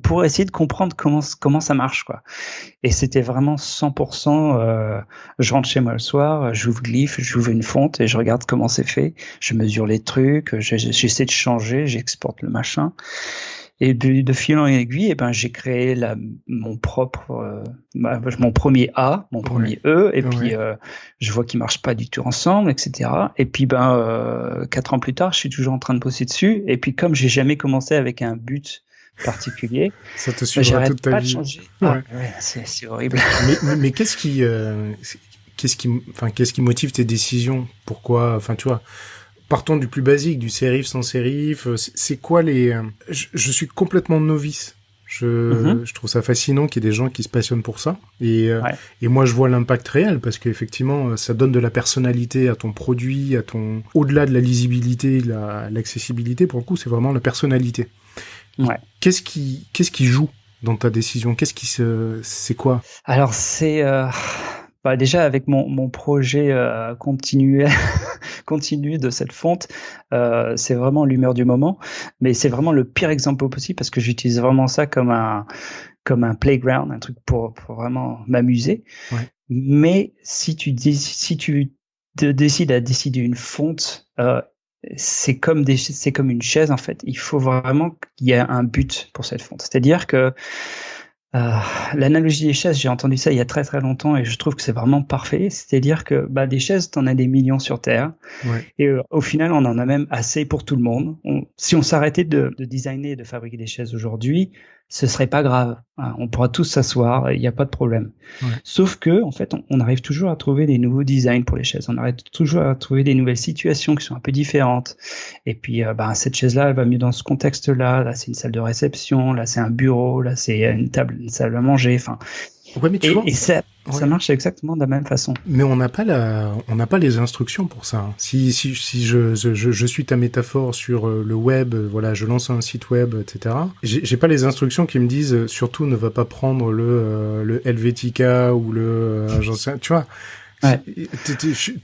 pour essayer de comprendre comment ça marche, quoi. Et c'était vraiment 100%, je rentre chez moi le soir, j'ouvre Glyph, j'ouvre une fonte et je regarde comment c'est fait, je mesure les trucs, j'essaie de changer, j'exporte le machin. Et de fil en aiguille, j'ai créé mon premier A, mon premier E, et puis je vois qu'ils marchent pas du tout ensemble, etc. Et puis 4 ans plus tard, je suis toujours en train de bosser dessus. Et puis comme j'ai jamais commencé avec un but particulier, ça te suivra toute ta vie. C'est horrible. Mais qu'est-ce qui motive tes décisions? Pourquoi? Enfin, tu vois. Partons du plus basique, du serif sans serif. C'est quoi les... Je suis complètement novice. Je trouve ça fascinant qu'il y ait des gens qui se passionnent pour ça. Et moi, je vois l'impact réel parce qu'effectivement, ça donne de la personnalité à ton produit, au-delà de la lisibilité, l'accessibilité. Pour le coup, c'est vraiment la personnalité. Ouais. Qu'est-ce qui joue dans ta décision? C'est quoi? Alors, c'est... déjà avec mon projet continu de cette fonte, c'est vraiment l'humeur du moment, mais c'est vraiment le pire exemple possible parce que j'utilise vraiment ça comme un playground, un truc pour vraiment m'amuser. Ouais. Mais si tu décides à décider une fonte, c'est comme une chaise en fait. Il faut vraiment qu'il y ait un but pour cette fonte. C'est-à-dire que l'analogie des chaises, j'ai entendu ça il y a très très longtemps et je trouve que c'est vraiment parfait. C'est-à-dire que des chaises, t'en as des millions sur Terre, et au final, on en a même assez pour tout le monde. Si on s'arrêtait de designer et de fabriquer des chaises aujourd'hui, ce serait pas grave. On pourra tous s'asseoir, il n'y a pas de problème. Ouais. Sauf que, en fait, on arrive toujours à trouver des nouveaux designs pour les chaises. On arrive toujours à trouver des nouvelles situations qui sont un peu différentes. Et puis, cette chaise-là, elle va mieux dans ce contexte-là. Là, c'est une salle de réception. Là, c'est un bureau. Là, c'est une salle à manger. Enfin. Ouais, mais tu vois. Et ça marche exactement de la même façon. Mais on n'a pas les instructions pour ça. Si je suis ta métaphore sur le web, je lance un site web, etc. J'ai pas les instructions qui me disent surtout ne va pas prendre le Helvetica ou j'en sais, tu vois. Ouais.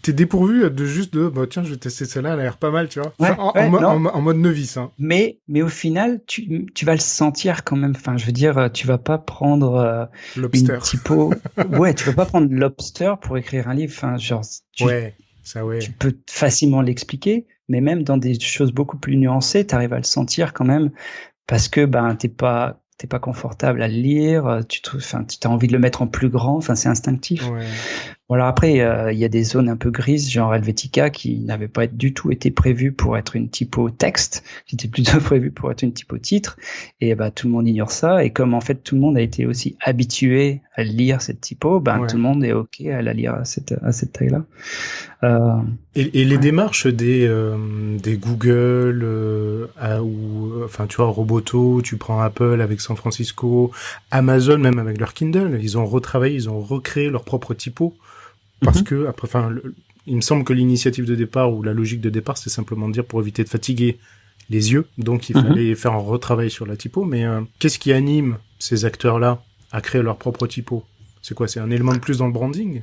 T'es dépourvu de juste tiens, je vais tester celle-là, elle a l'air pas mal, tu vois. En mode novice, hein. Mais au final, tu vas le sentir quand même. Enfin, je veux dire, tu vas pas prendre Lobster. une typo. Ouais, tu vas pas prendre Lobster pour écrire un livre. Enfin, genre, tu peux facilement l'expliquer, mais même dans des choses beaucoup plus nuancées, tu arrives à le sentir quand même parce que t'es pas confortable à le lire, tu as envie de le mettre en plus grand, enfin c'est instinctif. Ouais. Voilà, après il y a des zones un peu grises, genre Helvetica, qui n'avaient pas du tout été prévues pour être une typo texte, qui était plutôt prévue pour être une typo titre, et tout le monde ignore ça, et comme en fait tout le monde a été aussi habitué à lire cette typo, tout le monde est ok à la lire à cette taille-là. Et les démarches des Google enfin tu vois Roboto, tu prends Apple avec San Francisco, Amazon même avec leur Kindle, ils ont retravaillé, ils ont recréé leur propre typo parce que après, enfin, il me semble que l'initiative de départ ou la logique de départ, c'est simplement de dire pour éviter de fatiguer les yeux, donc il fallait faire un retravail sur la typo. Mais qu'est-ce qui anime ces acteurs-là à créer leur propre typo? C'est quoi? C'est un élément de plus dans le branding?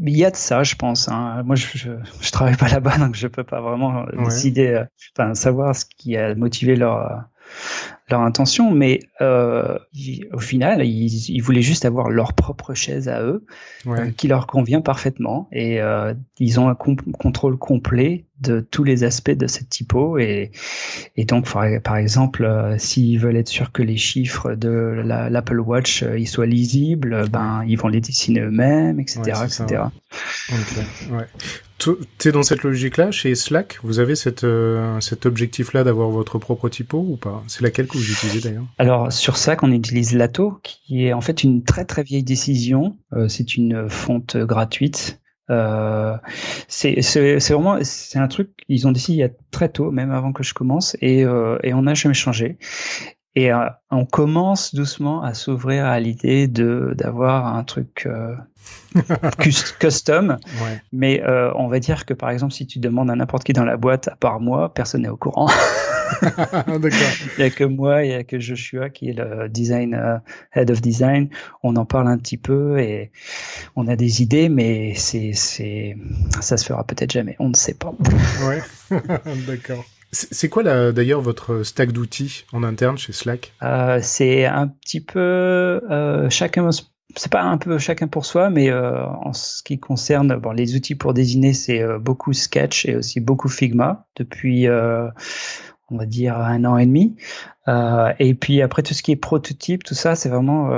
Il y a de ça, je pense. Hein. Moi, je travaille pas là-bas, donc je peux pas vraiment décider, savoir ce qui a motivé leur intention. Mais au final, ils voulaient juste avoir leur propre chaise à eux, qui leur convient parfaitement, et ils ont un contrôle complet de tous les aspects de cette typo, et donc par exemple s'ils veulent être sûrs que les chiffres de l'Apple Watch ils soient lisibles, ils vont les dessiner eux-mêmes, etc. etc. T'es dans cette logique-là chez Slack? Vous avez cet objectif-là d'avoir votre propre typo ou pas? C'est laquelle que vous utilisez d'ailleurs? Alors sur Slack, on utilise Lato, qui est en fait une très très vieille décision. C'est une fonte gratuite. C'est vraiment, c'est un truc qu'ils ont décidé il y a très tôt, même avant que je commence, et on n'a jamais changé. Et on commence doucement à s'ouvrir à l'idée d'avoir un truc custom, mais on va dire que par exemple si tu demandes à n'importe qui dans la boîte, à part moi, personne n'est au courant. D'accord. Il y a que moi, il y a que Joshua qui est le head of design. On en parle un petit peu et on a des idées, mais ça se fera peut-être jamais. On ne sait pas. Ouais, d'accord. C'est quoi d'ailleurs votre stack d'outils en interne chez Slack? C'est un petit peu chacun. C'est pas un peu chacun pour soi, mais en ce qui concerne les outils pour désigner, c'est beaucoup Sketch et aussi beaucoup Figma depuis on va dire 1 an et demi. Et puis après tout ce qui est prototype, tout ça, c'est vraiment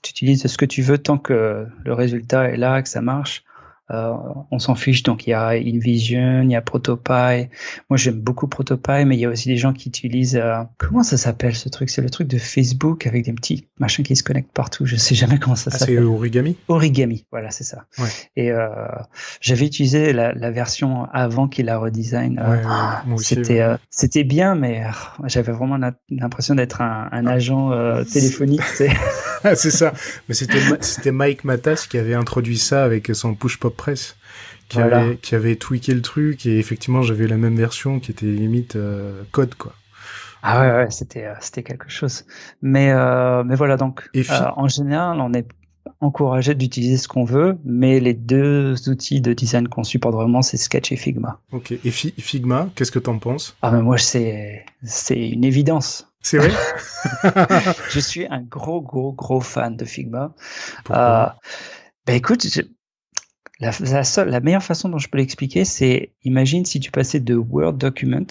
tu utilises ce que tu veux tant que le résultat est là, que ça marche. On s'en fiche. Donc il y a InVision, il y a Protopie. Moi j'aime beaucoup Protopie, mais il y a aussi des gens qui utilisent comment ça s'appelle ce truc? C'est le truc de Facebook avec des petits machins qui se connectent partout. Je sais jamais comment ça s'appelle. C'est Origami? Origami, voilà, c'est ça. Ouais. Et j'avais utilisé la version avant qu'il la redesign. C'était bien, mais j'avais vraiment l'impression d'être un agent téléphonique. C'est ça. Mais c'était Mike Matas qui avait introduit ça avec son Push Pop Press, qui avait tweaké le truc, et effectivement j'avais la même version qui était limite code quoi. Ah ouais, c'était quelque chose. Mais voilà, donc en général on est encouragé d'utiliser ce qu'on veut, mais les deux outils de design qu'on supporte vraiment, c'est Sketch et Figma. Ok. Et Figma, qu'est-ce que t'en penses? Ah ben moi c'est une évidence. C'est vrai? Je suis un gros fan de Figma. Pourquoi? Écoute, la meilleure façon dont je peux l'expliquer, c'est imagine si tu passais de Word Document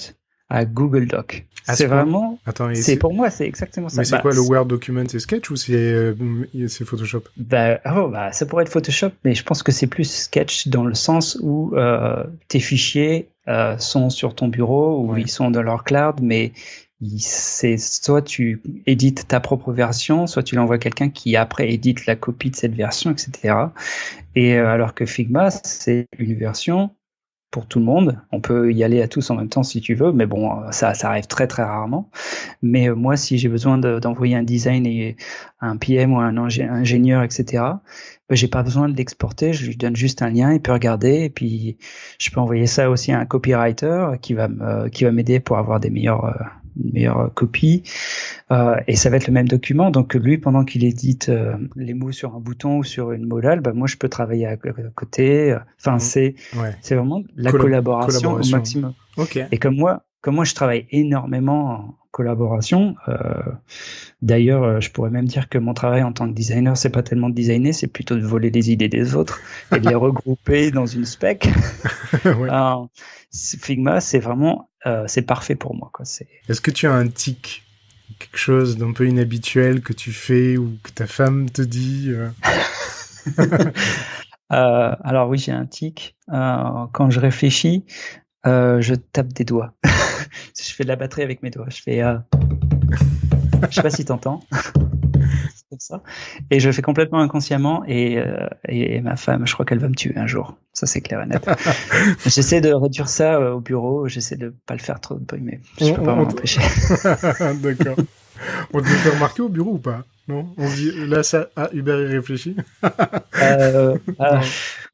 à Google Doc. C'est vraiment. Attends, pour moi, c'est exactement ça. Mais c'est quoi le Word Document? C'est Sketch ou c'est Photoshop? Ça pourrait être Photoshop, mais je pense que c'est plus Sketch dans le sens où tes fichiers sont sur ton bureau ou ils sont dans leur cloud, mais c'est soit tu édites ta propre version, soit tu l'envoies à quelqu'un qui après édite la copie de cette version, etc. Et alors que Figma, c'est une version pour tout le monde. On peut y aller à tous en même temps si tu veux, mais bon, ça arrive très très rarement. Mais moi, si j'ai besoin d'envoyer un design et un PM ou un ingénieur, etc., j'ai pas besoin de l'exporter, je lui donne juste un lien, il peut regarder, et puis je peux envoyer ça aussi à un copywriter qui va m'aider pour avoir une meilleure copie, et ça va être le même document. Donc lui, pendant qu'il édite les mots sur un bouton ou sur une modale, moi je peux travailler à côté. Enfin, c'est vraiment la collaboration au maximum. Okay. Et comme moi je travaille énormément en collaboration. D'ailleurs, je pourrais même dire que mon travail en tant que designer, c'est pas tellement de designer, c'est plutôt de voler les idées des autres et de les regrouper dans une spec. Figma, c'est vraiment, c'est parfait pour moi, quoi. Est-ce que tu as un tic, quelque chose d'un peu inhabituel que tu fais ou que ta femme te dit? Alors oui, j'ai un tic. Quand je réfléchis, je tape des doigts. Je fais de la batterie avec mes doigts. Je fais. Je sais pas si t'entends. C'est comme ça. Et je le fais complètement inconsciemment. Et ma femme, je crois qu'elle va me tuer un jour. Ça, c'est clair et net. J'essaie de réduire ça au bureau. J'essaie de pas le faire trop de bruit, mais je peux pas m'en empêcher. D'accord. On te fait remarquer au bureau ou pas? Non, on se dit, là, ça, Hubert y réfléchit.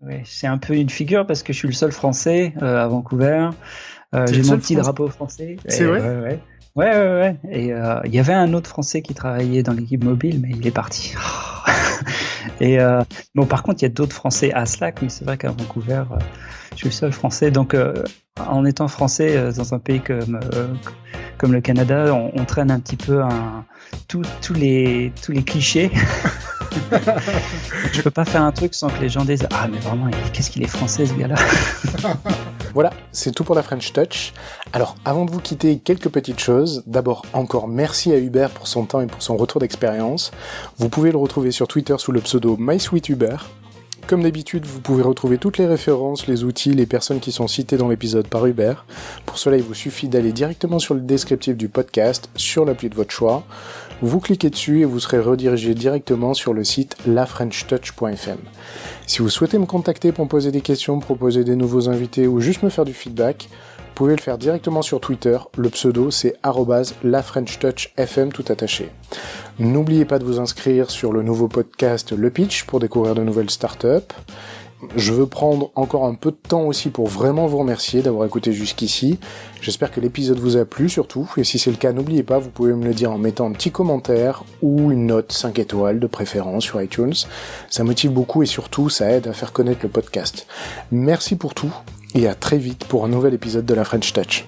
Ouais, c'est un peu une figure parce que je suis le seul Français à Vancouver. J'ai mon petit drapeau français. C'est vrai? Ouais. Et il y avait un autre Français qui travaillait dans l'équipe mobile, mais il est parti. Et bon, par contre, il y a d'autres Français à Slack, mais c'est vrai qu'à Vancouver, je suis le seul Français. Donc, en étant Français dans un pays comme le Canada, on traîne un petit peu tous les clichés. Je peux pas faire un truc sans que les gens disent ah mais vraiment qu'est-ce qu'il est français ce gars-là. Voilà, c'est tout pour la French Touch. Alors avant de vous quitter, quelques petites choses. D'abord encore merci à Hubert pour son temps et pour son retour d'expérience. Vous pouvez le retrouver sur Twitter sous le pseudo MySweetHubert. Comme d'habitude, vous pouvez retrouver toutes les références, les outils, les personnes qui sont citées dans l'épisode par Hubert. Pour cela, il vous suffit d'aller directement sur le descriptif du podcast, sur l'appli de votre choix. Vous cliquez dessus et vous serez redirigé directement sur le site lafrenchtouch.fm. Si vous souhaitez me contacter pour me poser des questions, proposer des nouveaux invités ou juste me faire du feedback, vous pouvez le faire directement sur Twitter. Le pseudo, c'est @lafrenchtouchfm tout attaché. N'oubliez pas de vous inscrire sur le nouveau podcast Le Pitch pour découvrir de nouvelles startups. Je veux prendre encore un peu de temps aussi pour vraiment vous remercier d'avoir écouté jusqu'ici. J'espère que l'épisode vous a plu surtout, et si c'est le cas, n'oubliez pas, vous pouvez me le dire en mettant un petit commentaire ou une note 5 étoiles de préférence sur iTunes. Ça motive beaucoup et surtout, ça aide à faire connaître le podcast. Merci pour tout, et à très vite pour un nouvel épisode de la French Touch.